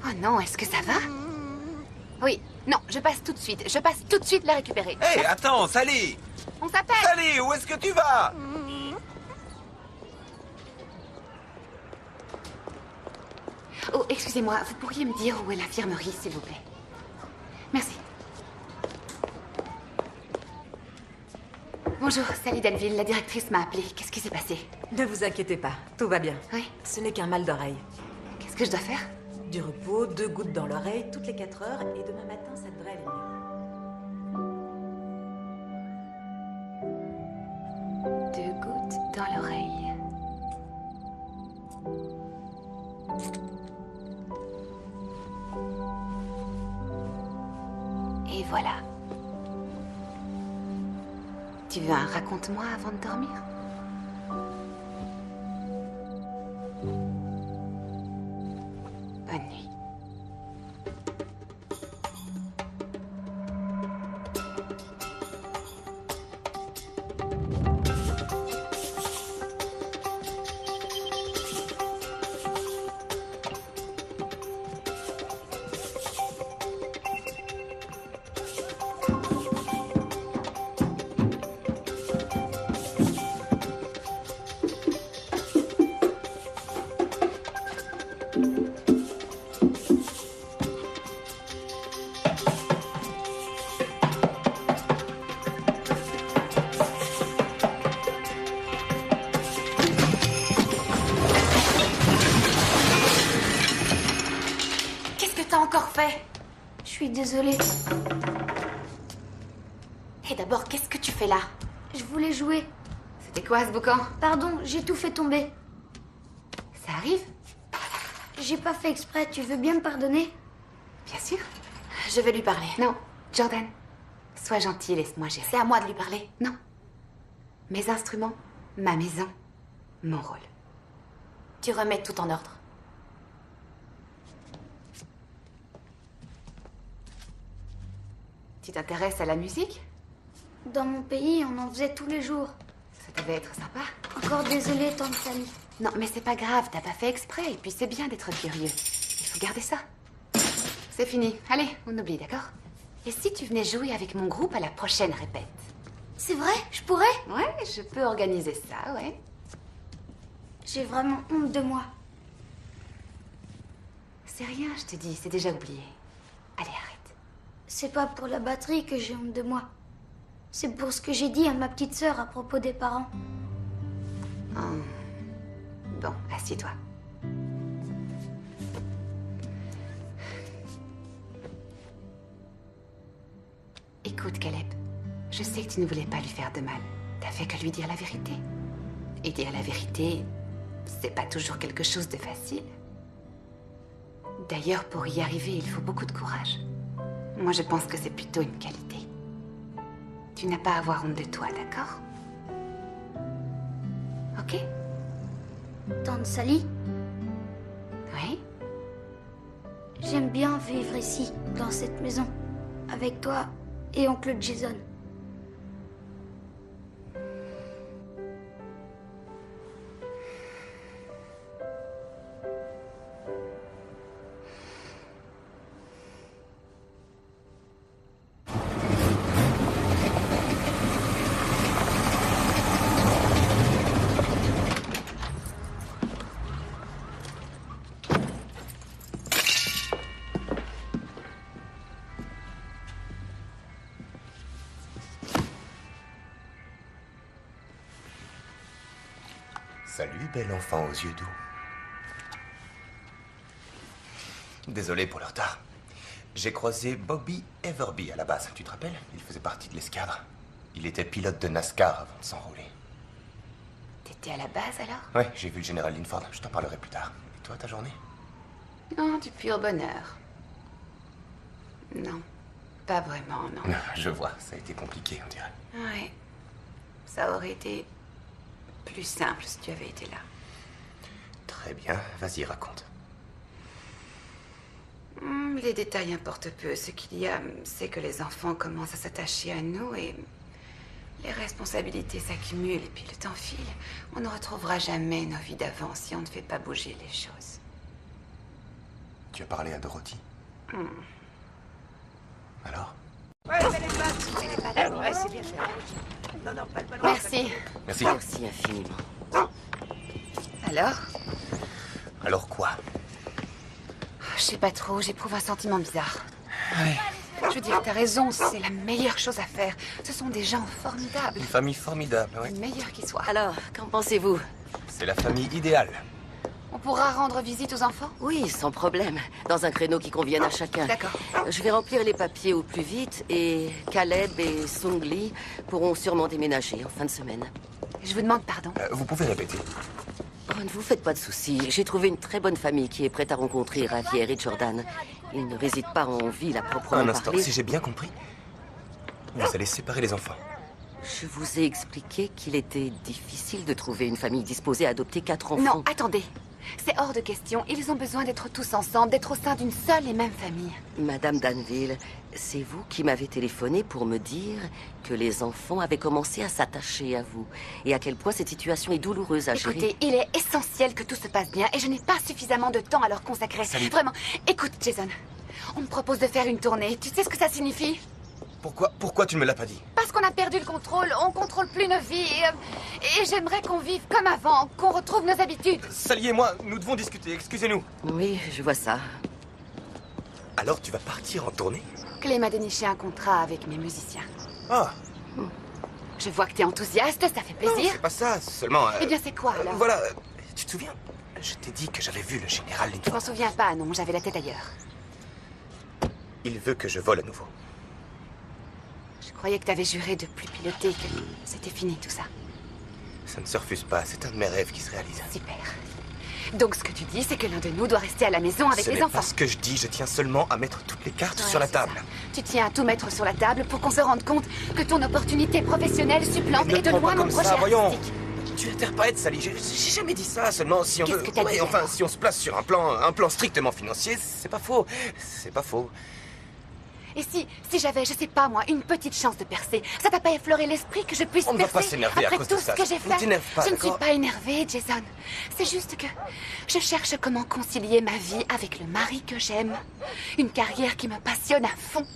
Oh non, est-ce que ça va? Oui, non, je passe tout de suite. Je passe tout de suite la récupérer. Hé, attends, Sally! On s'appelle! Sally, où est-ce que tu vas? Oh, excusez-moi, vous pourriez me dire où est l'infirmerie, s'il vous plaît? Merci. Bonjour, Sally Danville, la directrice m'a appelée. Qu'est-ce qui s'est passé? Ne vous inquiétez pas, tout va bien. Oui. Ce n'est qu'un mal d'oreille. Qu'est-ce que je dois faire? Du repos, 2 gouttes dans l'oreille toutes les 4 heures et demain matin, ça devrait aller mieux. 2 gouttes dans l'oreille. Et voilà. Tu veux un raconte-moi avant de dormir? Bonne nuit. encore fait? Je suis désolée. Et d'abord, qu'est-ce que tu fais là? Je voulais jouer. C'était quoi ce boucan? Pardon, j'ai tout fait tomber. Ça arrive? J'ai pas fait exprès, tu veux bien me pardonner? Bien sûr. Je vais lui parler. Non, Jordan. Sois gentil, laisse-moi gérer. C'est à moi de lui parler. Non. Mes instruments, ma maison, mon rôle. Tu remets tout en ordre. Tu t'intéresses à la musique? Dans mon pays, on en faisait tous les jours. Ça devait être sympa. Encore désolée, tante Sally. Non, mais c'est pas grave, t'as pas fait exprès. Et puis c'est bien d'être curieux. Il faut garder ça. C'est fini. Allez, on oublie, d'accord? Et si tu venais jouer avec mon groupe à la prochaine répète? C'est vrai? Je pourrais? Ouais, je peux organiser ça, ouais. J'ai vraiment honte de moi. C'est rien, je te dis, c'est déjà oublié. Allez, arrête. C'est pas pour la batterie que j'ai honte de moi. C'est pour ce que j'ai dit à ma petite sœur à propos des parents. Oh. Bon, assieds-toi. Écoute, Caleb, je sais que tu ne voulais pas lui faire de mal. T'as fait que lui dire la vérité. Et dire la vérité, c'est pas toujours quelque chose de facile. D'ailleurs, pour y arriver, il faut beaucoup de courage. Moi, je pense que c'est plutôt une qualité. Tu n'as pas à avoir honte de toi, d'accord? Ok? Tante Sally, Oui? j'aime bien vivre ici, dans cette maison, avec toi et oncle Jason. Salut, bel enfant aux yeux doux. Désolé pour le retard. J'ai croisé Bobby Everby à la base, tu te rappelles? Il faisait partie de l'escadre. Il était pilote de NASCAR avant de s'enrôler. T'étais à la base, alors? Ouais, j'ai vu le général Linford, je t'en parlerai plus tard. Et toi, ta journée? Non, du pur bonheur. Non, pas vraiment, non. Je vois, ça a été compliqué, on dirait. Ouais, ça aurait été plus simple si tu avais été là. Très bien, vas-y, raconte. Les détails importent peu. Ce qu'il y a, c'est que les enfants commencent à s'attacher à nous et les responsabilités s'accumulent et puis le temps file. On ne retrouvera jamais nos vies d'avant si on ne fait pas bouger les choses. Tu as parlé à Dorothy? Alors? Ouais, fais les pattes. Fais les pattes. Ouais, c'est bien fait. Non, non, pas le ballon. Merci. Merci. Merci infiniment. Alors? Alors quoi? Je sais pas trop, j'éprouve un sentiment bizarre. Je veux dire, t'as raison, c'est la meilleure chose à faire. Ce sont des gens formidables. Une famille formidable, oui. Le meilleur qui soit. Alors, qu'en pensez-vous? C'est la famille idéale. On pourra rendre visite aux enfants? Oui, sans problème. Dans un créneau qui convienne à chacun. D'accord. Je vais remplir les papiers au plus vite et Caleb et Sungli pourront sûrement déménager en fin de semaine. Je vous demande pardon. Vous pouvez répéter? Oh, ne vous faites pas de soucis. J'ai trouvé une très bonne famille qui est prête à rencontrer Javier et Jordan. Ils ne résident pas en ville à proprement Un instant, parler. si j'ai bien compris, vous allez séparer les enfants. Je vous ai expliqué qu'il était difficile de trouver une famille disposée à adopter 4 enfants. Non, attendez. C'est hors de question. Ils ont besoin d'être tous ensemble, d'être au sein d'une seule et même famille. Madame Danville, c'est vous qui m'avez téléphoné pour me dire que les enfants avaient commencé à s'attacher à vous et à quel point cette situation est douloureuse à gérer. Écoutez, il est essentiel que tout se passe bien et je n'ai pas suffisamment de temps à leur consacrer. Salut. Vraiment. Écoute, Jason, on me propose de faire une tournée. Tu sais ce que ça signifie? Pourquoi tu ne me l'as pas dit? Parce qu'on a perdu le contrôle, on contrôle plus nos vies et j'aimerais qu'on vive comme avant, qu'on retrouve nos habitudes. Sally et moi, nous devons discuter, excusez-nous. Oui, je vois ça. Alors tu vas partir en tournée? Clé m'a déniché un contrat avec mes musiciens. Ah. Je vois que t'es enthousiaste, ça fait Non, plaisir. c'est pas ça, seulement... Eh bien, c'est quoi, alors? Voilà, tu te souviens? Je t'ai dit que j'avais vu le général Je Linford. m'en souviens pas, non, j'avais la tête ailleurs. Il veut que je vole à nouveau. Je croyais que t'avais juré de plus piloter, que c'était fini tout ça. Ça ne se refuse pas, c'est un de mes rêves qui se réalise. Super. Donc ce que tu dis, c'est que l'un de nous doit rester à la maison avec Ce les n'est enfants. pas ce que je dis, je tiens seulement à mettre toutes les cartes Ouais, sur la c'est table. ça. Tu tiens à tout mettre sur la table pour qu'on se rende compte que ton opportunité professionnelle supplante Ne et de prends loin pas mon comme projet ça, voyons. artistique. Tu interprètes, Sally, j'ai jamais dit ça, seulement si on Qu'est-ce veut... que t'as dit, enfin, alors si on se place sur un plan strictement financier, c'est pas faux. C'est pas faux. Et si j'avais, je sais pas moi, une petite chance de percer, ça t'a pas effleuré l'esprit que je puisse On ne va percer pas s'énerver à après cause tout de ça. ce que j'ai Ne fait? t'énerve pas, Je ne suis d'accord? pas énervée, Jason. C'est juste que je cherche comment concilier ma vie avec le mari que j'aime, une carrière qui me passionne à fond,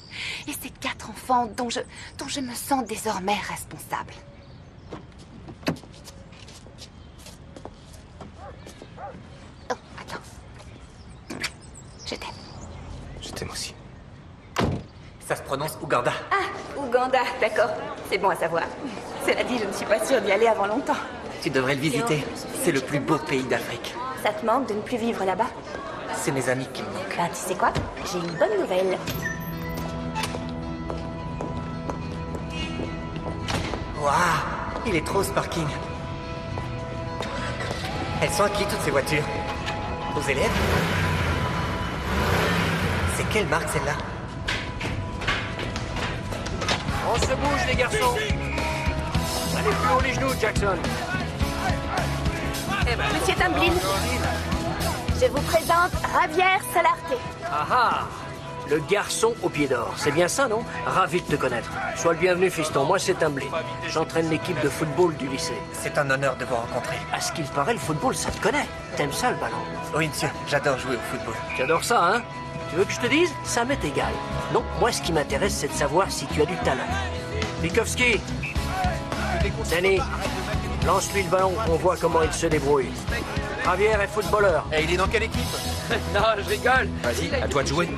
et ces 4 enfants dont je me sens désormais responsable. Oh, attends. Je t'aime. Je t'aime aussi. Ça se prononce Ouganda. Ah, Ouganda, d'accord. C'est bon à savoir. Cela dit, je ne suis pas sûre d'y aller avant longtemps. Tu devrais le visiter. C'est le plus beau pays d'Afrique. Ça te manque de ne plus vivre là-bas? C'est mes amis qui me manquent. Ben, tu sais quoi? J'ai une bonne nouvelle. Waouh, il est trop ce parking. Elles sont à qui toutes ces voitures? Aux élèves? C'est quelle marque celle-là? On se bouge, les garçons. Allez plus haut les genoux, Jackson. Monsieur Tamblin, je vous présente Javier Solarte. Ah ah, le garçon au pied d'or. C'est bien ça, non? Ravi de te connaître. Sois le bienvenu, fiston. Moi, c'est Tamblin. J'entraîne l'équipe de football du lycée. C'est un honneur de vous rencontrer. À ce qu'il paraît, le football, ça te connaît. T'aimes ça, le ballon? Oui, monsieur. J'adore jouer au football. Tu adores ça, hein? Tu veux que je te dise? Ça m'est égal. Non, moi, ce qui m'intéresse, c'est de savoir si tu as du talent. Bikowski, Danny, lance-lui le ballon, on voit comment il se débrouille. Javier est footballeur. Et il est dans quelle équipe? Non, je rigole. Vas-y, à toi de jouer.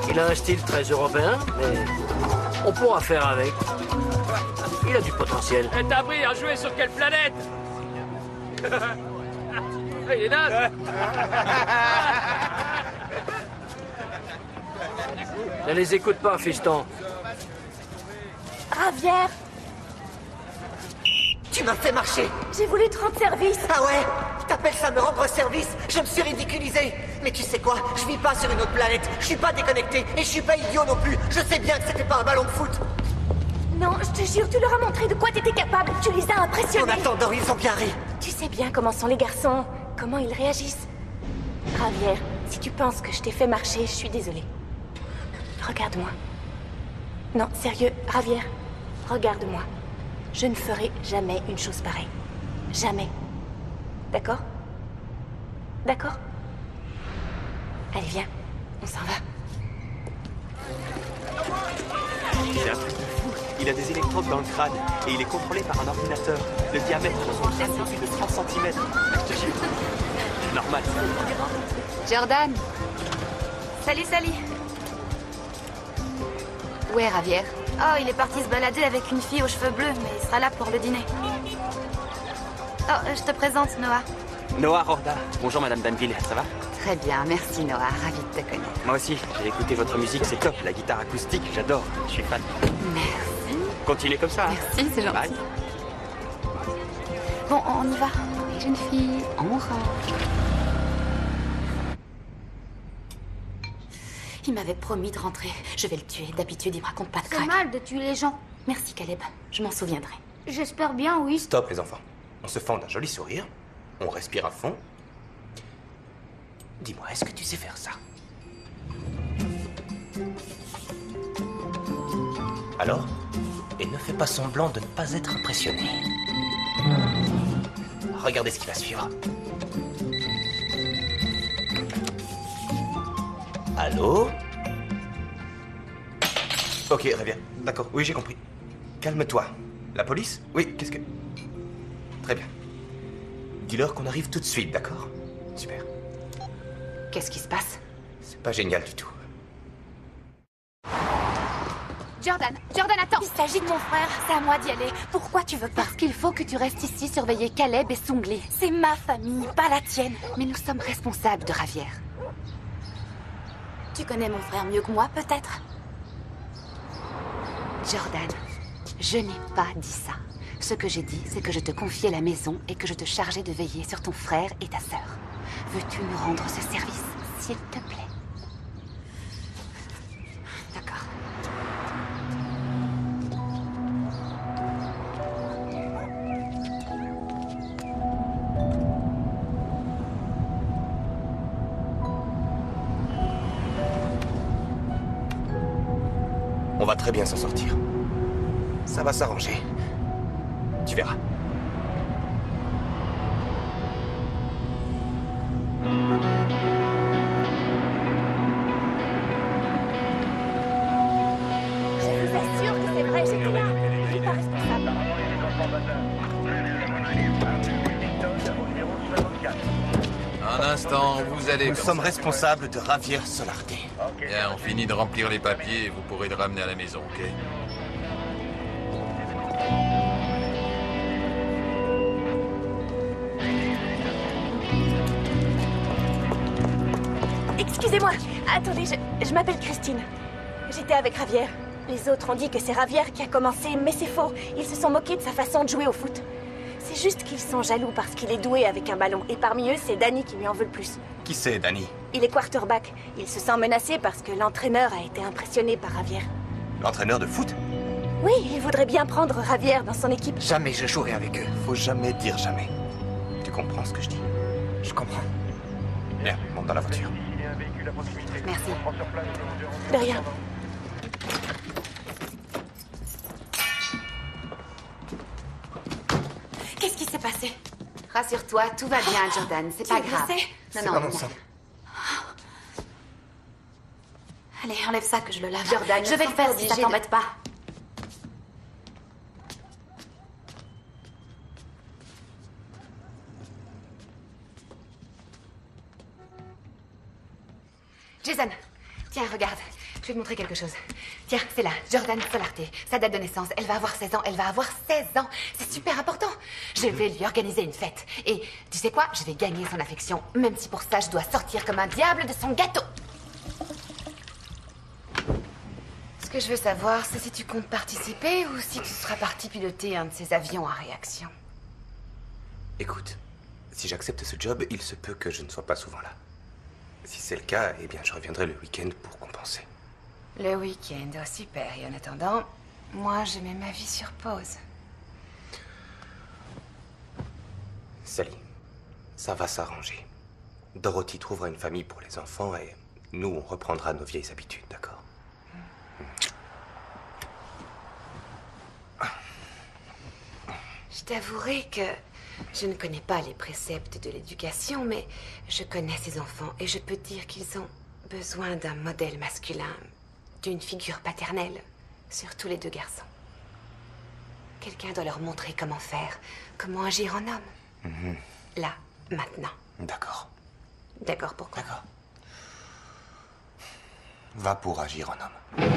Il a un style très européen, mais on pourra faire avec. Il a du potentiel. Et t'as appris à jouer sur quelle planète? Il est naze. Ne les écoute pas, fiston. Javier, Tu m'as fait marcher. j'ai voulu te rendre service. Ah ouais? T'appelles ça me rendre service? Je me suis ridiculisé. Mais tu sais quoi? Je vis pas sur une autre planète. Je suis pas déconnecté. Et je suis pas idiot non plus. Je sais bien que c'était pas un ballon de foot. Non, je te jure, tu leur as montré de quoi t'étais capable. Tu les as impressionnés. En attendant, ils ont bien ri. Tu sais bien comment sont les garçons, comment ils réagissent. Javier, si tu penses que je t'ai fait marcher, je suis désolée. Regarde-moi. Non, sérieux, Javier, regarde-moi. Je ne ferai jamais une chose pareille. Jamais. D'accord? D'accord? Allez, viens, on s'en va. C'est un truc de fou. Il a des électrodes dans le crâne et il est contrôlé par un ordinateur. Le diamètre de son crâne est plus de 30 cm. Je te jure. Normal. Jordan, Salut, Sally. où est Javier? Oh, il est parti se balader avec une fille aux cheveux bleus, mais il sera là pour le dîner. Oh, je te présente Noah. Noah Rorda. Bonjour Madame Danville, ça va? Très bien, merci Noah, ravi de te connaître. Moi aussi, j'ai écouté votre musique, c'est top. La guitare acoustique, j'adore. Je suis fan. Merci. Continuez comme ça. Merci, c'est gentil. Bye. Bon, on y va. Les jeunes filles, on range. Il m'avait promis de rentrer. Je vais le tuer. D'habitude, il me raconte pas de C'est crack. mal de tuer les gens. Merci, Caleb. Je m'en souviendrai. J'espère bien, oui. Stop, les enfants. On se fend d'un joli sourire. On respire à fond. Dis-moi, est-ce que tu sais faire ça? Alors? Et ne fais pas semblant de ne pas être impressionné. Regardez ce qui va suivre. Allô? Ok, reviens. D'accord, oui, j'ai compris. Calme-toi. La police? Oui, qu'est-ce que... Très bien. Dis-leur qu'on arrive tout de suite, d'accord? Super. Qu'est-ce qui se passe? C'est pas génial du tout. Jordan, attends. Il s'agit de mon frère. C'est à moi d'y aller. Pourquoi tu veux pas? Parce qu'il faut que tu restes ici surveiller Caleb et Sungli. C'est ma famille, pas la tienne. Mais nous sommes responsables de Javier. Tu connais mon frère mieux que moi, peut-être? Jordan, je n'ai pas dit ça. Ce que j'ai dit, c'est que je te confiais la maison et que je te chargeais de veiller sur ton frère et ta sœur. Veux-tu nous rendre ce service, s'il te plaît? D'accord. On va très bien s'en sortir. Ça va s'arranger. Tu verras. Je vous assure que c'est vrai, j'étais là. Je suis pas responsable. Un instant, vous allez... Nous sommes responsables de Javier Solarte. Bien, on finit de remplir les papiers et vous pourrez le ramener à la maison, ok? Excusez-moi, attendez, je m'appelle Christine. J'étais avec Javier. Les autres ont dit que c'est Javier qui a commencé, mais c'est faux. Ils se sont moqués de sa façon de jouer au foot. C'est juste qu'ils sont jaloux parce qu'il est doué avec un ballon. Et parmi eux, c'est Danny qui lui en veut le plus. Qui c'est, Danny? Il est quarterback. Il se sent menacé parce que l'entraîneur a été impressionné par Javier. L'entraîneur de foot? Oui, il voudrait bien prendre Javier dans son équipe. Jamais je jouerai avec eux. Faut jamais dire jamais. Tu comprends ce que je dis? Je comprends. Bien, monte dans la voiture. Merci. De rien. Qu'est-ce qui s'est passé? Rassure-toi, tout va bien, Jordan. C'est Tu pas es grave. blessé? Non, C'est non, pas mon non. sang. Allez, enlève ça que je le lave. Jordan, je vais le faire si ça t'embête pas. Jason, tiens, regarde. Je vais te montrer quelque chose. Tiens, c'est là, Jordan Solarte. Sa date de naissance, elle va avoir 16 ans. Elle va avoir 16 ans. C'est super important. Je vais lui organiser une fête. Et tu sais quoi? Je vais gagner son affection. Même si pour ça, je dois sortir comme un diable de son gâteau. Ce que je veux savoir, c'est si tu comptes participer ou si tu seras parti piloter un de ces avions à réaction. Écoute, si j'accepte ce job, il se peut que je ne sois pas souvent là. Si c'est le cas, eh bien, je reviendrai le week-end pour compenser. Le week-end, oh super. Et en attendant, moi, je mets ma vie sur pause. Sally, ça va s'arranger. Dorothy trouvera une famille pour les enfants et nous, on reprendra nos vieilles habitudes, d'accord? Je t'avouerai que je ne connais pas les préceptes de l'éducation, mais je connais ces enfants et je peux dire qu'ils ont besoin d'un modèle masculin, d'une figure paternelle, surtout les deux garçons. Quelqu'un doit leur montrer comment faire, comment agir en homme. Là, maintenant. D'accord. D'accord, pourquoi? D'accord. Va pour agir en homme.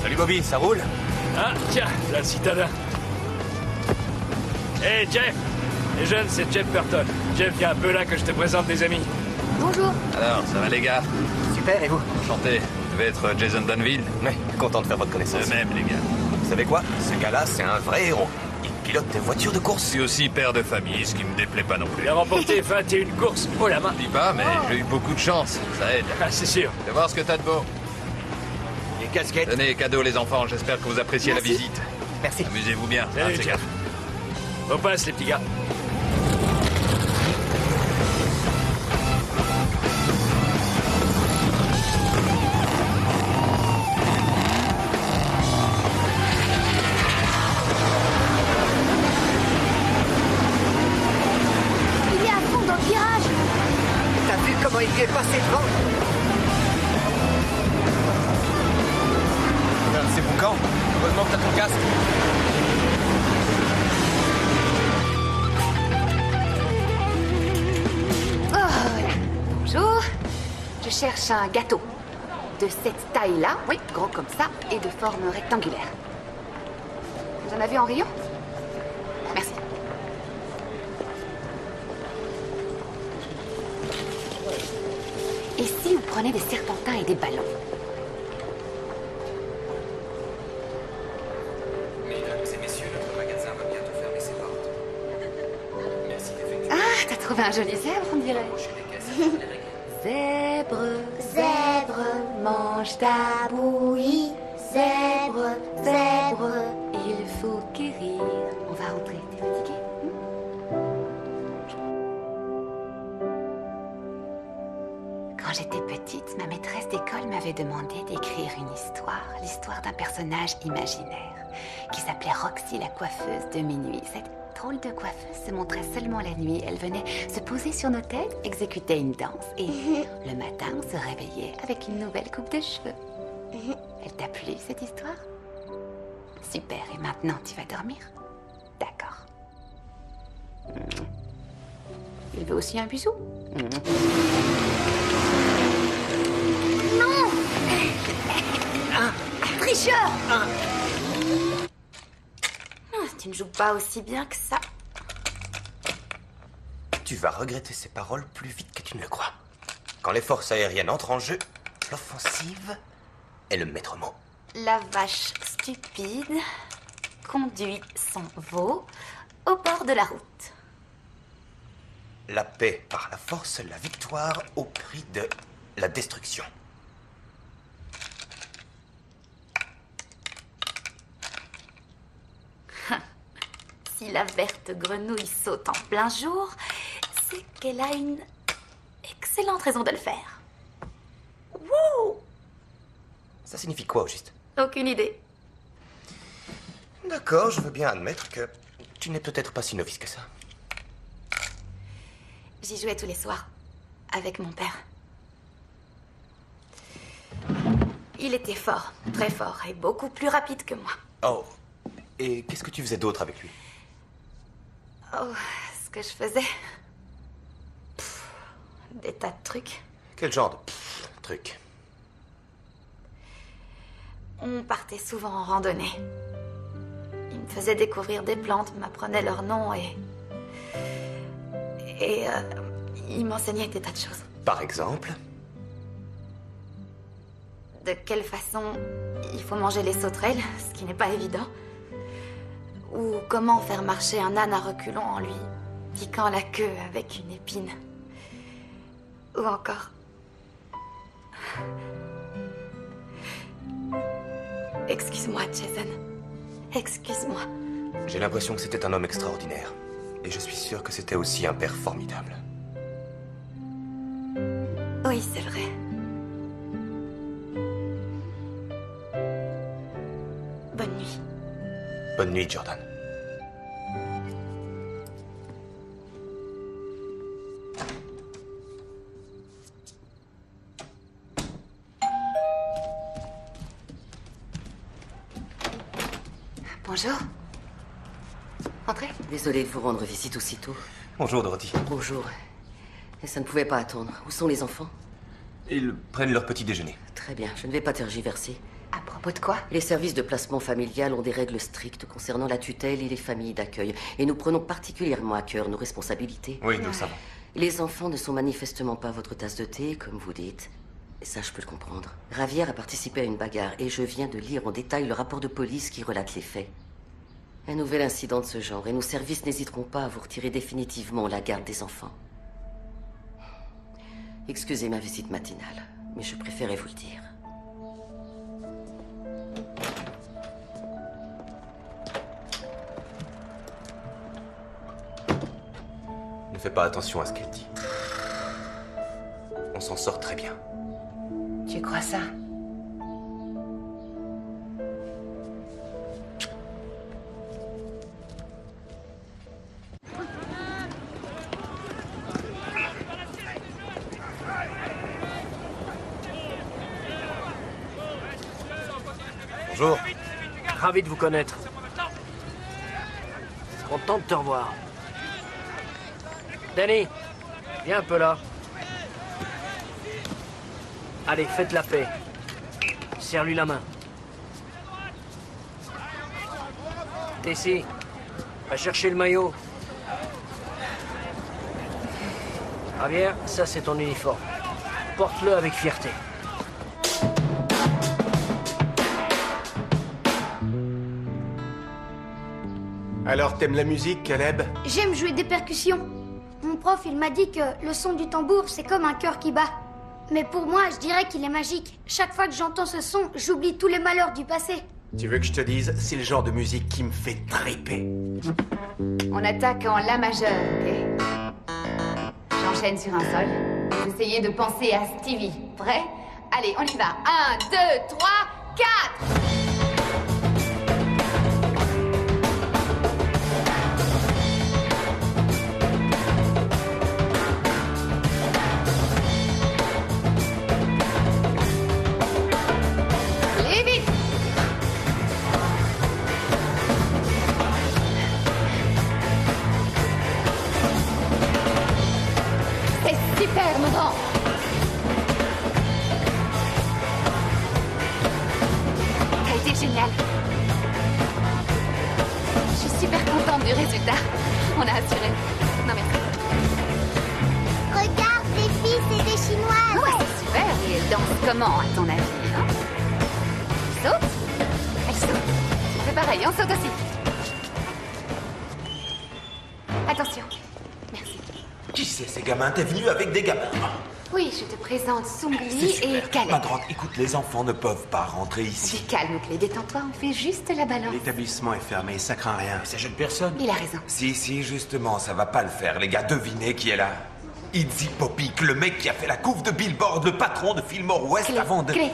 Salut Bobby, ça roule? Ah, tiens, là le citadin. Hé, Jeff! Les jeunes, c'est Jeff Burton. Jeff, viens un peu là que je te présente des amis. Bonjour. Alors, ça va les gars? Super, et vous? Enchanté. Je vais être Jason Danville. Mais content de faire votre connaissance. De même, les gars. Vous savez quoi? Ce gars-là, c'est un vrai héros. Il pilote des voitures de course. Je suis aussi père de famille, ce qui me déplaît pas non plus. Il a remporté 21 courses. Oh la main! Je dis pas, mais j'ai eu beaucoup de chance. Ça aide. Ah, c'est sûr. Fais voir ce que t'as de beau. Les casquettes. Tenez, cadeau les enfants. J'espère que vous appréciez la visite. Merci. Amusez-vous bien. Salut, c'est Jeff. On passe, les petits gars. Il est à fond dans le virage. T'as vu comment il lui est passé devant? C'est boucan. Heureusement que t'as ton casque. Oh, voilà. Bonjour. Je cherche un gâteau. De cette taille-là, oui, gros comme ça, et de forme rectangulaire. Vous en avez en rayon? Merci. Et si vous prenez des serpentins et des ballons? Mesdames et messieurs, notre magasin va bientôt fermer ses portes. Merci d'effectuer. Ah, t'as trouvé un joli zèbre, on dirait. Zèbre, zèbre, mange ta bouillie. Zèbre, zèbre, il faut guérir. On va rentrer, t'es fatigué? Quand j'étais petite, ma maîtresse d'école m'avait demandé d'écrire une histoire, l'histoire d'un personnage imaginaire, qui s'appelait Roxy la coiffeuse de minuit. drôle de coiffeuse se montrait seulement la nuit. Elle venait se poser sur nos têtes, exécutait une danse et le matin, on se réveillait avec une nouvelle coupe de cheveux. Elle t'a plu, cette histoire? Super, et maintenant tu vas dormir? D'accord. Il veut aussi un bisou? Non! Tricheur! Tu ne joues pas aussi bien que ça. Tu vas regretter ces paroles plus vite que tu ne le crois. Quand les forces aériennes entrent en jeu, l'offensive est le maître mot. La vache stupide conduit son veau au bord de la route. La paix par la force, la victoire au prix de la destruction. Si la verte grenouille saute en plein jour, c'est qu'elle a une excellente raison de le faire. Wouh! Ça signifie quoi au juste? Aucune idée. D'accord, je veux bien admettre que tu n'es peut-être pas si novice que ça. J'y jouais tous les soirs, avec mon père. Il était fort, très fort, et beaucoup plus rapide que moi. Oh, et qu'est-ce que tu faisais d'autre avec lui? Oh, ce que je faisais... des tas de trucs. Quel genre de truc? On partait souvent en randonnée. Il me faisait découvrir des plantes, m'apprenait leurs noms et il m'enseignait des tas de choses. Par exemple? De quelle façon il faut manger les sauterelles, ce qui n'est pas évident. Ou comment faire marcher un âne à reculons en lui piquant la queue avec une épine. Ou encore... Excuse-moi, Jason. Excuse-moi. J'ai l'impression que c'était un homme extraordinaire. Et je suis sûr que c'était aussi un père formidable. Oui, c'est vrai. Bonne nuit. Bonne nuit, Jordan. Bonjour. Entrez. Désolée de vous rendre visite aussitôt. Bonjour, Dorothy. Bonjour. Et ça ne pouvait pas attendre. Où sont les enfants? Ils prennent leur petit déjeuner. Très bien, je ne vais pas tergiverser. À propos de quoi? Les services de placement familial ont des règles strictes concernant la tutelle et les familles d'accueil. Et nous prenons particulièrement à cœur nos responsabilités. Oui, nous le savons. Les enfants ne sont manifestement pas votre tasse de thé, comme vous dites. Et ça, je peux le comprendre. Ravière a participé à une bagarre et je viens de lire en détail le rapport de police qui relate les faits. Un nouvel incident de ce genre et nos services n'hésiteront pas à vous retirer définitivement la garde des enfants. Excusez ma visite matinale, mais je préférais vous le dire. Ne fais pas attention à ce qu'elle dit. On s'en sort très bien. Tu crois ça? Bonjour. Ravi de vous connaître. Content de te revoir. Danny, viens un peu là. Allez, faites la paix. Serre-lui la main. Tessie, va chercher le maillot. Javier, ça c'est ton uniforme. Porte-le avec fierté. Alors, t'aimes la musique, Caleb? J'aime jouer des percussions. Mon prof, il m'a dit que le son du tambour, c'est comme un cœur qui bat. Mais pour moi, je dirais qu'il est magique. Chaque fois que j'entends ce son, j'oublie tous les malheurs du passé. Tu veux que je te dise, c'est le genre de musique qui me fait triper. On attaque en La majeur, ok? J'enchaîne sur un sol. Vous essayez de penser à Stevie. Prêt? Allez, on y va. 1, 2, 3, 4! Super, mon grand. Ça a été génial. Je suis super contente du résultat. On a assuré. Non, merci. Regarde, les filles, c'est des Chinoises. Ouais, c'est super. Et elles dansent comment, à ton avis, hein? Elles sautent? Elles sautent. C'est pareil, on saute aussi. Attention. Merci. Qui c'est ces gamins? T'es venu avec des gamins? Oui, je te présente Sungli C'est et super. Caleb. Ma grande, écoute, les enfants ne peuvent pas rentrer ici. Dis calme, Clé, détends-toi, on fait juste la balance. L'établissement est fermé, ça craint rien. Ça gêne personne. Il a raison. Si, justement, ça va pas le faire, les gars. Devinez qui est là. Izzy Popic, le mec qui a fait la couve de Billboard, le patron de Fillmore West Clé, avant de... Clé.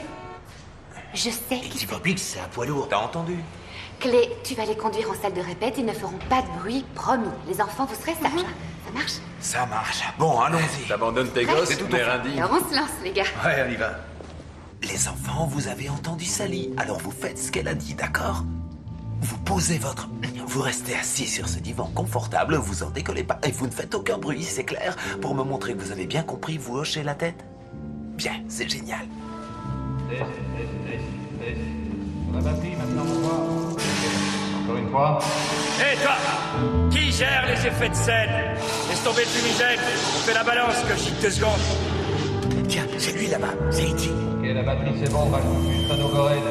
Je sais qui Izzy Popic, c'est un poids lourd. T'as entendu? Clé, tu vas les conduire en salle de répète, ils ne feront pas de bruit, promis. Les enfants, vous serez sages. Ça marche? Ça marche. Bon, allons-y. T'abandonnes tes Ouais. gosses, C'est tout l'air au- indigne. Alors on se lance, les gars. Ouais, on y va. Les enfants, vous avez entendu Sally. Alors vous faites ce qu'elle a dit, d'accord? Vous posez votre... Vous restez assis sur ce divan confortable, vous en décollez pas et vous ne faites aucun bruit, c'est clair? Pour me montrer que vous avez bien compris, vous hochez la tête? Bien, c'est génial. On a battu, maintenant on voit. Encore une fois. Hé, toi! Qui gère les effets de scène? Laisse tomber le fumigène. On fait la balance, que j'y 2 secondes. Tiens, c'est lui là-bas, c'est Izzy. Ok, la batterie c'est bon, on va juste à nos gorées.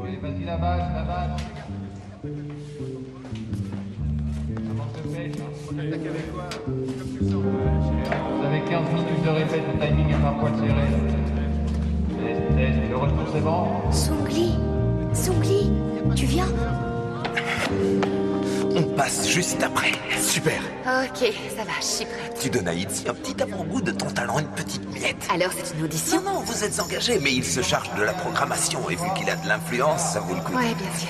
Ok, vas-y la base, la base. Comment se fait? Vous avez 15 minutes de répète, le timing est parfois serré. Le retour c'est bon? Sungli, tu viens? On passe juste après. Super. Ok, ça va, je suis prête. Tu donnes à Izzy un petit avant-goût de ton talent, une petite miette. Alors c'est une audition? Non, vous êtes engagé, mais il se charge de la programmation et vu qu'il a de l'influence, ça vaut le coup. Ouais, bien sûr.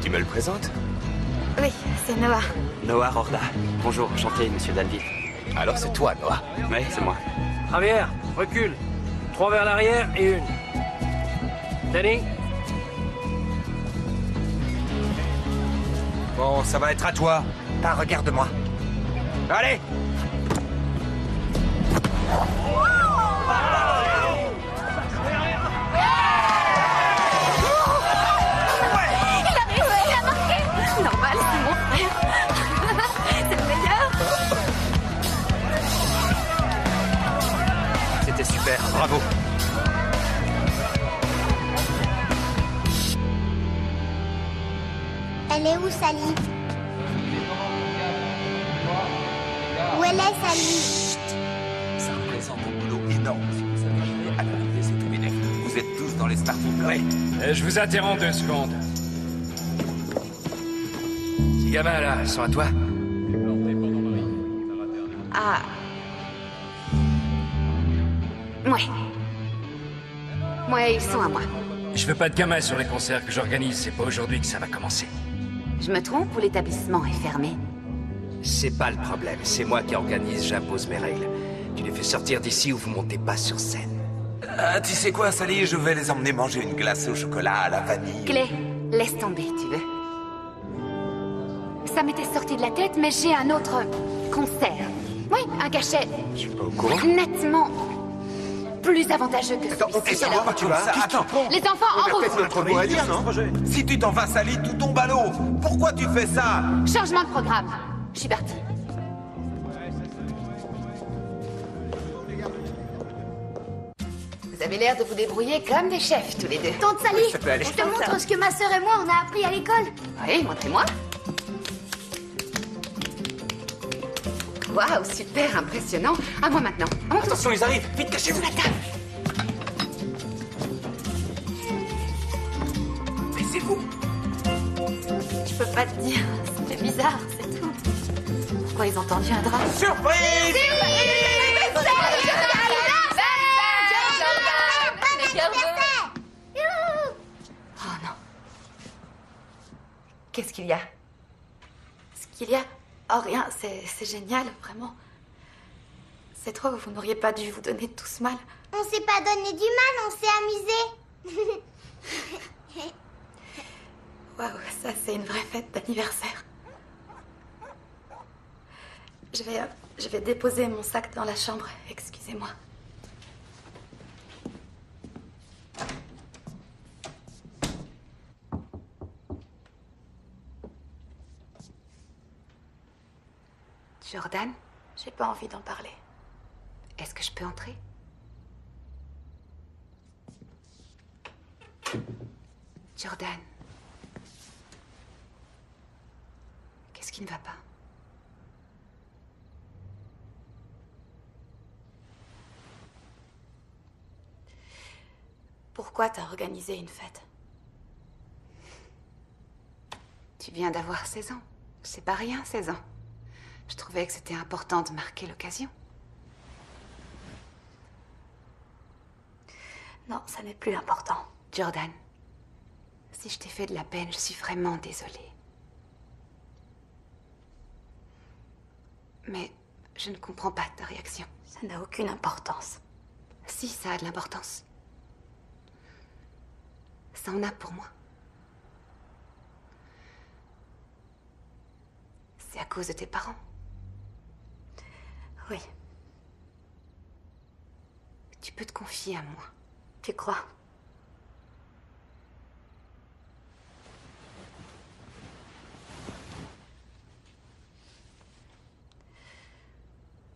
Tu me le présentes? Oui, c'est Noah. Noah Rorda. Bonjour, enchanté, monsieur Danville. Alors c'est toi, Noah. Oui, c'est moi. Javier, recule. 3 vers l'arrière et 1. Danny? Bon, ça va être à toi. Ah, regarde-moi. Allez! Il a marqué. Normal, c'est mon frère. C'est le meilleur. C'était super, bravo. Elle est où, Sally? Où elle est, Sally? Ça représente un boulot énorme si vous arrivez à l'arrivée, c'est terminé. Vous êtes tous dans les starting blocks. Je vous interromps 2 secondes. Ces gamins là, ils sont à toi? Ah. Ouais. Ouais, ils sont à moi. Je veux pas de gamins sur les concerts que j'organise, c'est pas aujourd'hui que ça va commencer. Je me trompe ou l'établissement est fermé? C'est pas le problème, c'est moi qui organise, j'impose mes règles. Tu les fais sortir d'ici ou vous montez pas sur scène. Ah, tu sais quoi, Sally, je vais les emmener manger une glace au chocolat à la vanille. Clé, laisse tomber, tu veux. Ça m'était sorti de la tête, mais j'ai un autre concert. Oui, un cachet Je suis pas au courant. nettement plus avantageux que celui-ci. Alors, Attends. les enfants, en route! notre mot à dire, non? Si tu t'en vas, Sally, tout tombe à l'eau. Pourquoi tu fais ça? Changement de programme. Je suis partie. Vous avez l'air de vous débrouiller comme des chefs, tous les deux. Tante Sally, Ça peut aller. je te montre ce que ma sœur et moi on a appris à l'école. Oui, montrez-moi. Waouh, super impressionnant. À moi maintenant. À moi. Attention, ils arrivent. Vite, cachez-vous. La table. Laissez-vous. Je peux pas te dire. C'était bizarre, c'est tout. Pourquoi ils ont tendu un drap? Surprise! Oh non. Qu'est-ce qu'il y a? Ce qu'il y a, Oh, rien, c'est génial, vraiment. C'est trop, vous n'auriez pas dû vous donner tout ce mal. On s'est pas donné du mal, on s'est amusé. Waouh, ça c'est une vraie fête d'anniversaire. Je vais déposer mon sac dans la chambre, excusez-moi. Jordan, j'ai pas envie d'en parler. est-ce que je peux entrer? Jordan. Qu'est-ce qui ne va pas? Pourquoi t'as organisé une fête? Tu viens d'avoir 16 ans. C'est pas rien, 16 ans. Je trouvais que c'était important de marquer l'occasion. Non, ça n'est plus important. Jordan, si je t'ai fait de la peine, je suis vraiment désolée. Mais je ne comprends pas ta réaction. Ça n'a aucune importance. Si, ça a de l'importance. Ça en a pour moi. C'est à cause de tes parents. Oui. Tu peux te confier à moi. Tu crois?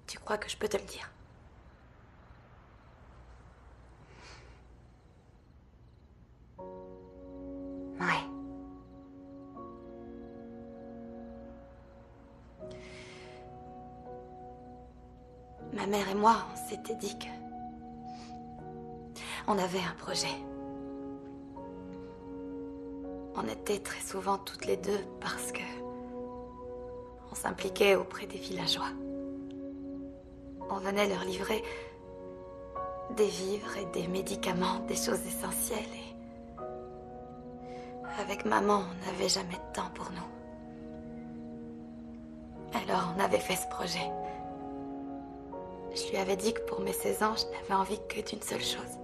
Tu crois que je peux te le dire? Ouais. Ma mère et moi, on s'était dit que... on avait un projet. On était très souvent toutes les deux parce que... on s'impliquait auprès des villageois. On venait leur livrer des vivres et des médicaments, des choses essentielles. Et avec maman, on n'avait jamais de temps pour nous. Alors on avait fait ce projet. Je lui avais dit que pour mes 16 ans, je n'avais envie que d'une seule chose.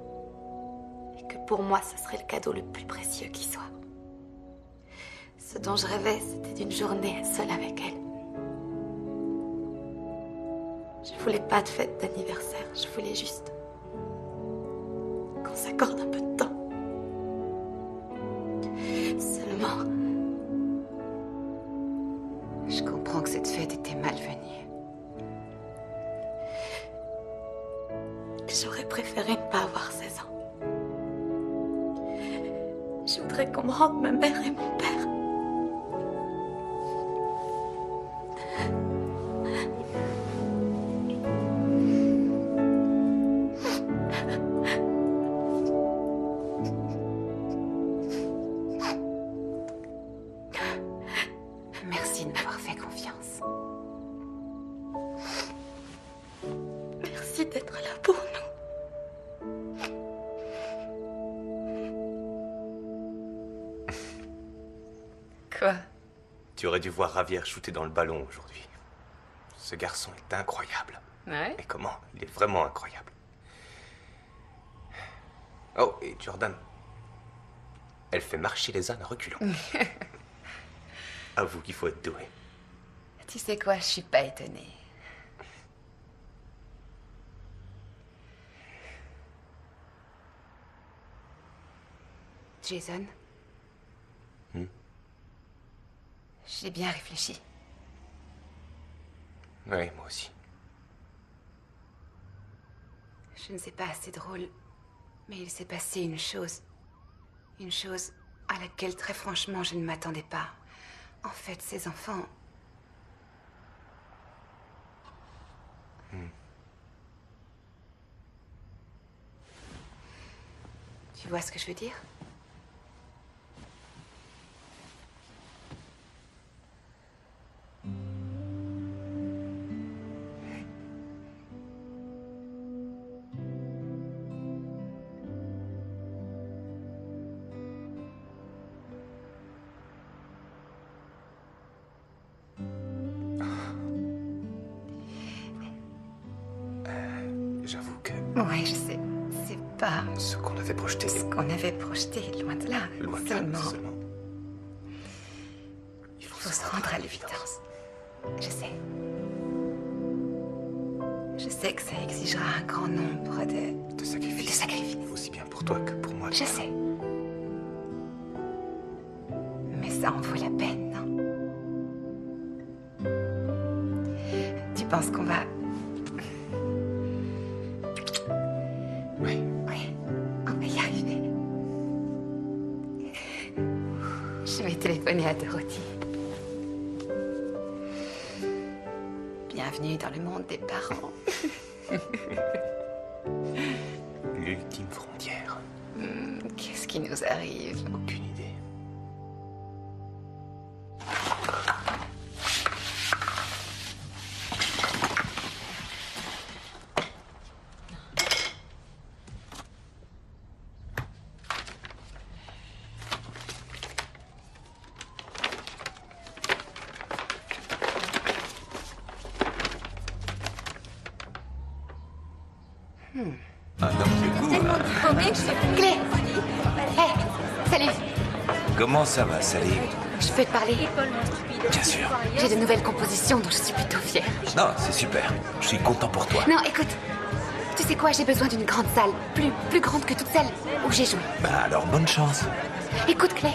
Et que pour moi, ce serait le cadeau le plus précieux qui soit. Ce dont je rêvais, c'était d'une journée seule avec elle. Je voulais pas de fête d'anniversaire, je voulais juste qu'on s'accorde un peu de temps. Seulement... Je comprends que cette fête était malvenue. J'aurais préféré ne pas avoir 16 ans. Je voudrais qu'on me rende ma mère et mon père. Merci de m'avoir fait confiance. Merci d'être là pour nous. Quoi? Tu aurais dû voir Javier shooter dans le ballon aujourd'hui. Ce garçon est incroyable. Ouais? Mais comment? Il est vraiment incroyable. Oh, et Jordan. Elle fait marcher les ânes à reculons. Avoue qu'il faut être doué. Tu sais quoi, je suis pas étonnée. Jason? J'ai bien réfléchi. Oui, moi aussi. Je ne sais pas, c'est drôle, mais il s'est passé une chose. Une chose à laquelle, très franchement, je ne m'attendais pas. En fait, ces enfants... Tu vois ce que je veux dire? Ouais, je sais. C'est pas Ce qu'on avait projeté. ce qu'on avait projeté, loin de là. Loin de là, Seulement. Il faut se rendre à l'évidence. Je sais. Je sais que ça exigera un grand nombre de sacrifices. Aussi bien pour toi que pour moi. Je sais. Mais ça en vaut la peine, non? Tu penses qu'on va... Oui. Oui, on va y arriver. Je vais téléphoner à Dorothy. Bienvenue dans le monde des parents. L'ultime frontière. Qu'est-ce qui nous arrive? Aucune idée. Un homme de goût. Tellement diplômée que je sais plus. Clé! Hé! Salut! Comment ça va, Sally? Je peux te parler? Bien sûr. J'ai de nouvelles compositions dont je suis plutôt fière. Non, c'est super. Je suis content pour toi. Non, écoute. Tu sais quoi, j'ai besoin d'une grande salle. Plus grande que toute celle où j'ai joué. Bah alors, bonne chance. Écoute, Clé.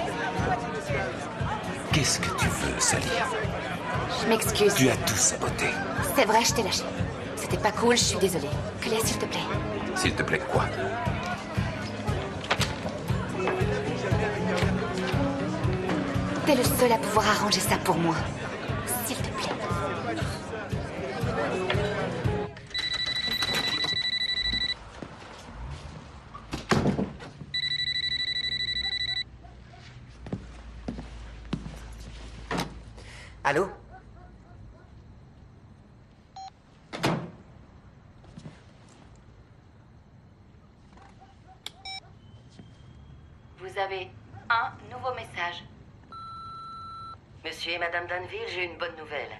Qu'est-ce que tu veux, Sally? Je m'excuse. Tu as tout saboté. C'est vrai, je t'ai lâché. C'était pas cool, je suis désolée. Clé, s'il te plaît. S'il te plaît, quoi? T'es le seul à pouvoir arranger ça pour moi. S'il te plaît. Allô? Vous avez un nouveau message. Monsieur et Madame Danville, j'ai une bonne nouvelle.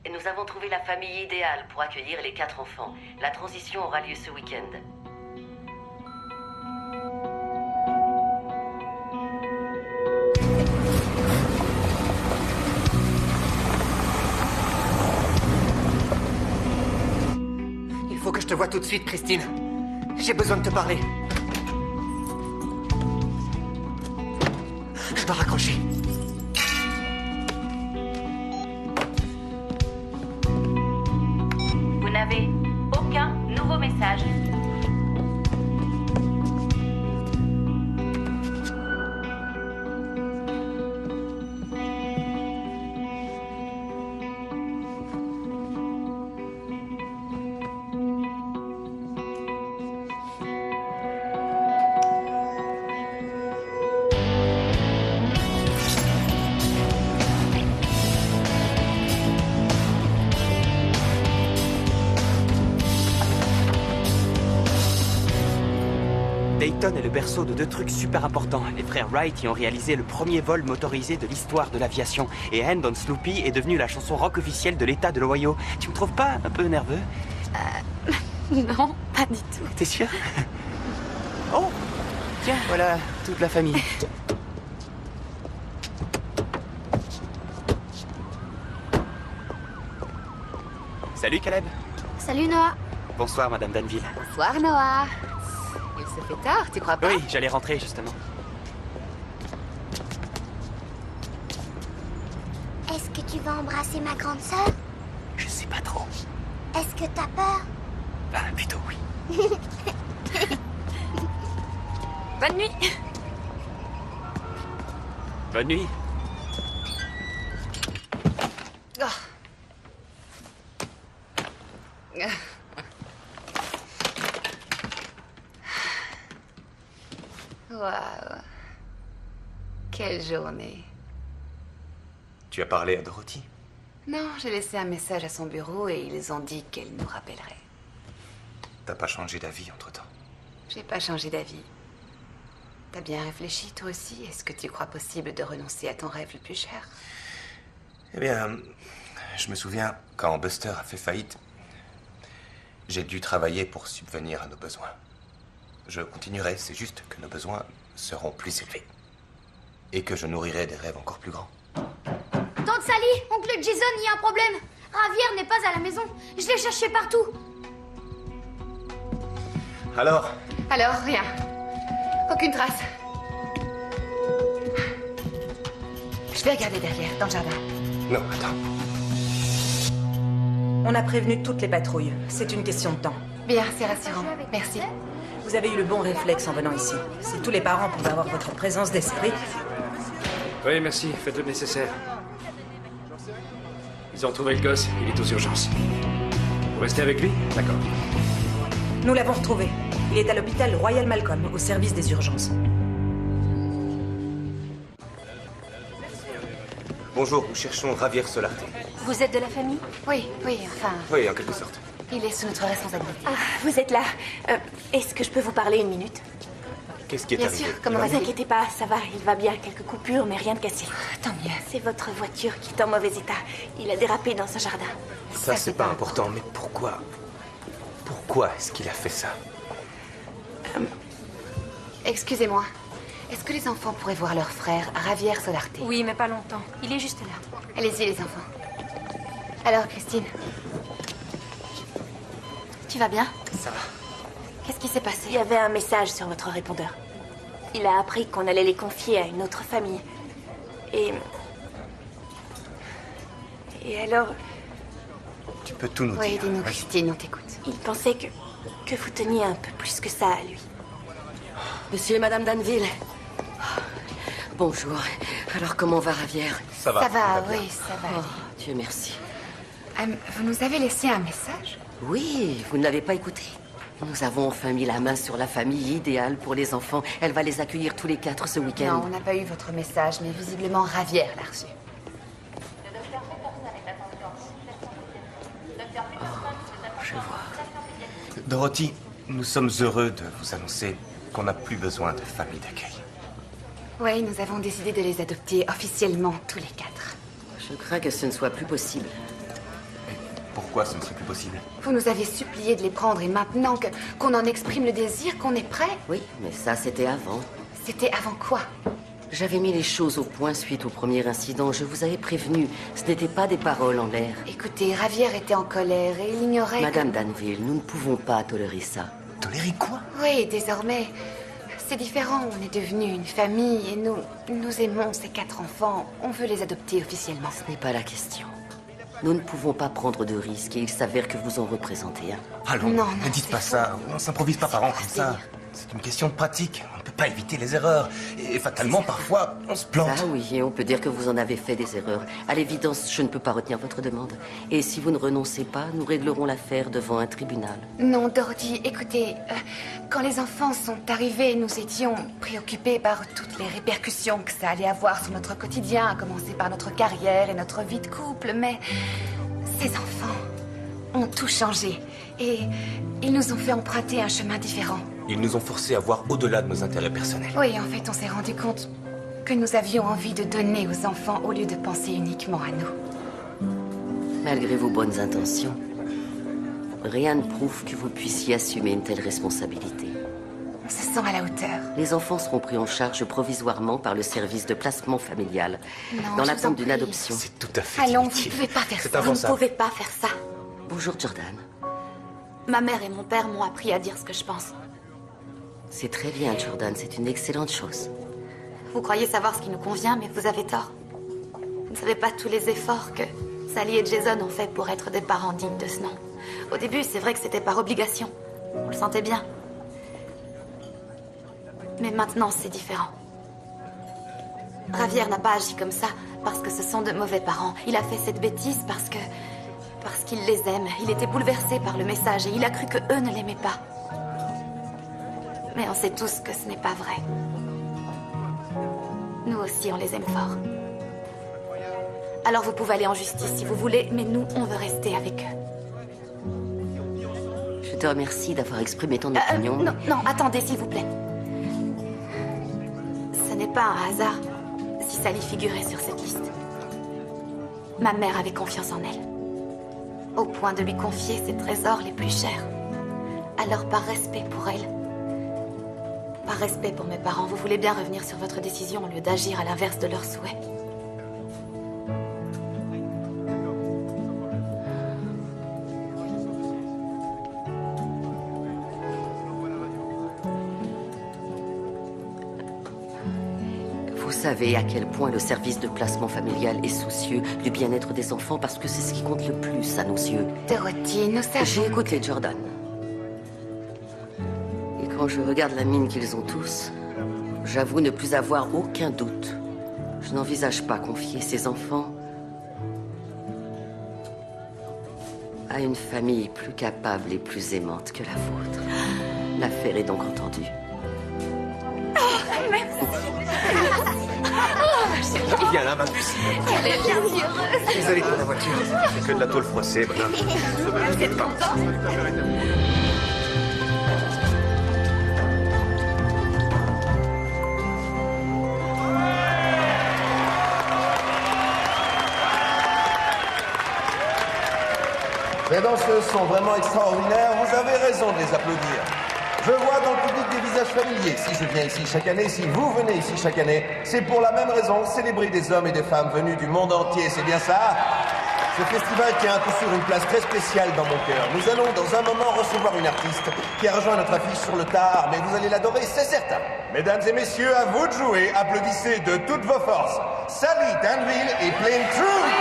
Et nous avons trouvé la famille idéale pour accueillir les 4 enfants. La transition aura lieu ce week-end. Il faut que je te voie tout de suite, Christine. J'ai besoin de te parler. Je dois raccrocher. Vous n'avez aucun nouveau message. Dayton est le berceau de 2 trucs super importants. Les frères Wright y ont réalisé le premier vol motorisé de l'histoire de l'aviation. Et Hand on Sloopy est devenue la chanson rock officielle de l'État de l'Ohio. Tu me trouves pas un peu nerveux? Non, pas du tout. T'es sûr? Oh! Tiens, voilà toute la famille. Salut Caleb. Salut Noah. Bonsoir Madame Danville. Bonsoir, Noah. Il se fait tard, tu crois pas? Oui, j'allais rentrer justement. Est-ce que tu vas embrasser ma grande sœur? Je sais pas trop. Est-ce que t'as peur? Ben, plutôt oui. Bonne nuit. Bonne nuit. Oh. Waouh. Quelle journée. Tu as parlé à Dorothy? Non, j'ai laissé un message à son bureau et ils ont dit qu'elle nous rappellerait. T'as pas changé d'avis entre-temps? J'ai pas changé d'avis. T'as bien réfléchi, toi aussi? Est-ce que tu crois possible de renoncer à ton rêve le plus cher? Eh bien, je me souviens, quand Buster a fait faillite, J'ai dû travailler pour subvenir à nos besoins. Je continuerai, c'est juste que nos besoins seront plus élevés. Et que je nourrirai des rêves encore plus grands. Tante Sally, oncle Jason, il y a un problème. Javier n'est pas à la maison. Je l'ai cherché partout. Alors, Rien. Aucune trace. Je vais regarder derrière, dans le jardin. Non, attends. On a prévenu toutes les patrouilles. C'est une question de temps. Bien, c'est rassurant. Merci. Vous avez eu le bon réflexe en venant ici. Si tous les parents pouvaient avoir votre présence d'esprit... Oui, merci. Faites le nécessaire. Ils ont trouvé le gosse. Il est aux urgences. Vous restez avec lui? D'accord. Nous l'avons retrouvé. Il est à l'hôpital Royal Malcolm, au service des urgences. Bonjour, nous cherchons Javier Solarte. Vous êtes de la famille? Oui, enfin... Oui, en quelque sorte. Il est sous notre responsabilité. Ah, vous êtes là. Est-ce que je peux vous parler une minute? Qu'est-ce qui est Bien arrivé? sûr, comment Ne vous va-t-il? inquiétez pas, ça va, il va bien. Quelques coupures, mais rien de cassé. Tant mieux. C'est votre voiture qui est en mauvais état. Il a dérapé dans ce jardin. Ça, c'est pas important, mais pourquoi? Pourquoi est-ce qu'il a fait ça? Excusez-moi. Est-ce que les enfants pourraient voir leur frère, Javier Solarte? Oui, mais pas longtemps. Il est juste là. Allez-y, les enfants. Alors, Christine? Tu vas bien? Ça va. Qu'est-ce qui s'est passé? Il y avait un message sur votre répondeur. Il a appris qu'on allait les confier à une autre famille. Et alors... Tu peux tout nous Oui, dire. dis-nous, Christine, on t'écoute. Il pensait que vous teniez un peu plus que ça à lui. Monsieur et Madame Danville. Bonjour. Alors, comment va Javier? Ça va. Ça va, bien. oui, ça va. Oh, Dieu merci. Vous nous avez laissé un message? Oui, vous ne l'avez pas écouté. Nous avons enfin mis la main sur la famille idéale pour les enfants. Elle va les accueillir tous les 4 ce week-end. Non, on n'a pas eu votre message, mais visiblement Javier l'a reçu. Je vois. Dorothy, nous sommes heureux de vous annoncer qu'on n'a plus besoin de famille d'accueil. Oui, nous avons décidé de les adopter officiellement tous les 4. Je crains que ce ne soit plus possible. Pourquoi ce ne serait plus possible? Vous nous avez supplié de les prendre et maintenant qu'on en exprime le désir, qu'on est prêt? Oui, mais ça, c'était avant. C'était avant quoi? J'avais mis les choses au point suite au premier incident. Je vous avais prévenu. Ce n'était pas des paroles en l'air. Écoutez, Javier était en colère et il ignorait Madame Danville, nous ne pouvons pas tolérer ça. Tolérer quoi? Oui, désormais, c'est différent. On est devenus une famille et nous aimons ces 4 enfants. On veut les adopter officiellement. Ce n'est pas la question. Nous ne pouvons pas prendre de risques et il s'avère que vous en représentez un. Allons, Non, ne dites pas ça. On s'improvise pas parents comme ça. C'est une question de pratique. On ne peut pas éviter les erreurs. Et fatalement, parfois, on se plante. Ah oui, et on peut dire que vous en avez fait des erreurs. À l'évidence, je ne peux pas retenir votre demande. Et si vous ne renoncez pas, nous réglerons l'affaire devant un tribunal. Non, Dorothy, écoutez, quand les enfants sont arrivés, nous étions préoccupés par toutes les répercussions que ça allait avoir sur notre quotidien, à commencer par notre carrière et notre vie de couple, mais ces enfants ont tout changé et ils nous ont fait emprunter un chemin différent. Ils nous ont forcés à voir au-delà de nos intérêts personnels. Oui, en fait, on s'est rendu compte que nous avions envie de donner aux enfants au lieu de penser uniquement à nous. Malgré vos bonnes intentions, rien ne prouve que vous puissiez assumer une telle responsabilité. On se sent à la hauteur. Les enfants seront pris en charge provisoirement par le service de placement familial, Non, dans je vous en l'attente d'une prie. adoption. C'est tout à fait Allons, vous inutile. ne pouvez pas faire C'est ça. Vous ne impensable. pouvez pas faire ça. Bonjour, Jordan. Ma mère et mon père m'ont appris à dire ce que je pense. C'est très bien, Jordan. C'est une excellente chose. Vous croyez savoir ce qui nous convient, mais vous avez tort. Vous ne savez pas tous les efforts que Sally et Jason ont fait pour être des parents dignes de ce nom. Au début, c'est vrai que c'était par obligation. On le sentait bien. Mais maintenant, c'est différent. Javier n'a pas agi comme ça parce que ce sont de mauvais parents. Il a fait cette bêtise parce qu'il les aime. Il était bouleversé par le message et il a cru que eux ne l'aimaient pas. Mais on sait tous que ce n'est pas vrai. Nous aussi, on les aime fort. Alors vous pouvez aller en justice si vous voulez, mais nous, on veut rester avec eux. Je te remercie d'avoir exprimé ton opinion. Non, non, attendez, s'il vous plaît. Ce n'est pas un hasard si Sally figurait sur cette liste. Ma mère avait confiance en elle, au point de lui confier ses trésors les plus chers. Alors par respect pour elle, par respect pour mes parents, vous voulez bien revenir sur votre décision au lieu d'agir à l'inverse de leurs souhaits. Vous savez à quel point le service de placement familial est soucieux du bien-être des enfants parce que c'est ce qui compte le plus à nos yeux. Dorothy, nous savons... J'ai écouté Jordan. Et quand je regarde la mine qu'ils ont tous, j'avoue ne plus avoir aucun doute. Je n'envisage pas confier ces enfants à une famille plus capable et plus aimante que la vôtre. L'affaire est donc entendue. Merci. Viens là, ma puce. Elle est bien heureuse. Vous allez dans la voiture. C'est que de la tôle froissée, madame. Vous êtes content? Les danseuses sont vraiment extraordinaires, vous avez raison de les applaudir. Je vois dans le public des visages familiers. Si je viens ici chaque année, si vous venez ici chaque année, c'est pour la même raison, célébrer des hommes et des femmes venus du monde entier, c'est bien ça? Ce festival tient à coup sûr une place très spéciale dans mon cœur. Nous allons dans un moment recevoir une artiste qui a rejoint notre affiche sur le tard, mais vous allez l'adorer, c'est certain. Mesdames et messieurs, à vous de jouer, applaudissez de toutes vos forces. Sally Danville et Plain Truth.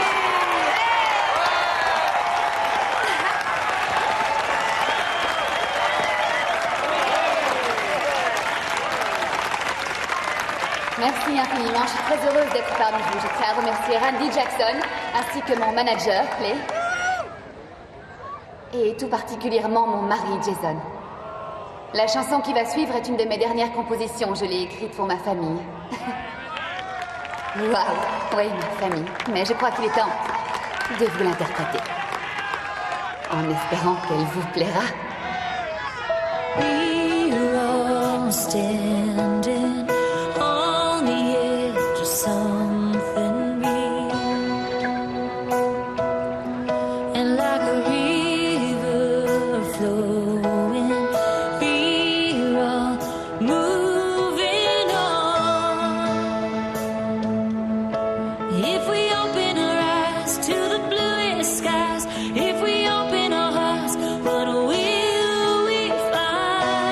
Merci infiniment, je suis très heureuse d'être parmi vous. Je tiens à remercier Randy Jackson, ainsi que mon manager, Clay. Et tout particulièrement mon mari, Jason. La chanson qui va suivre est une de mes dernières compositions. Je l'ai écrite pour ma famille. Waouh, oui, ma famille. Mais je crois qu'il est temps de vous l'interpréter. En espérant qu'elle vous plaira. We're all standing on the edge of something real, and like a river flowing, we're all moving on. If we open our eyes to the bluest skies, if we open our hearts, what will we find?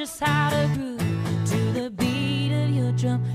just how to groove to the beat of your drum.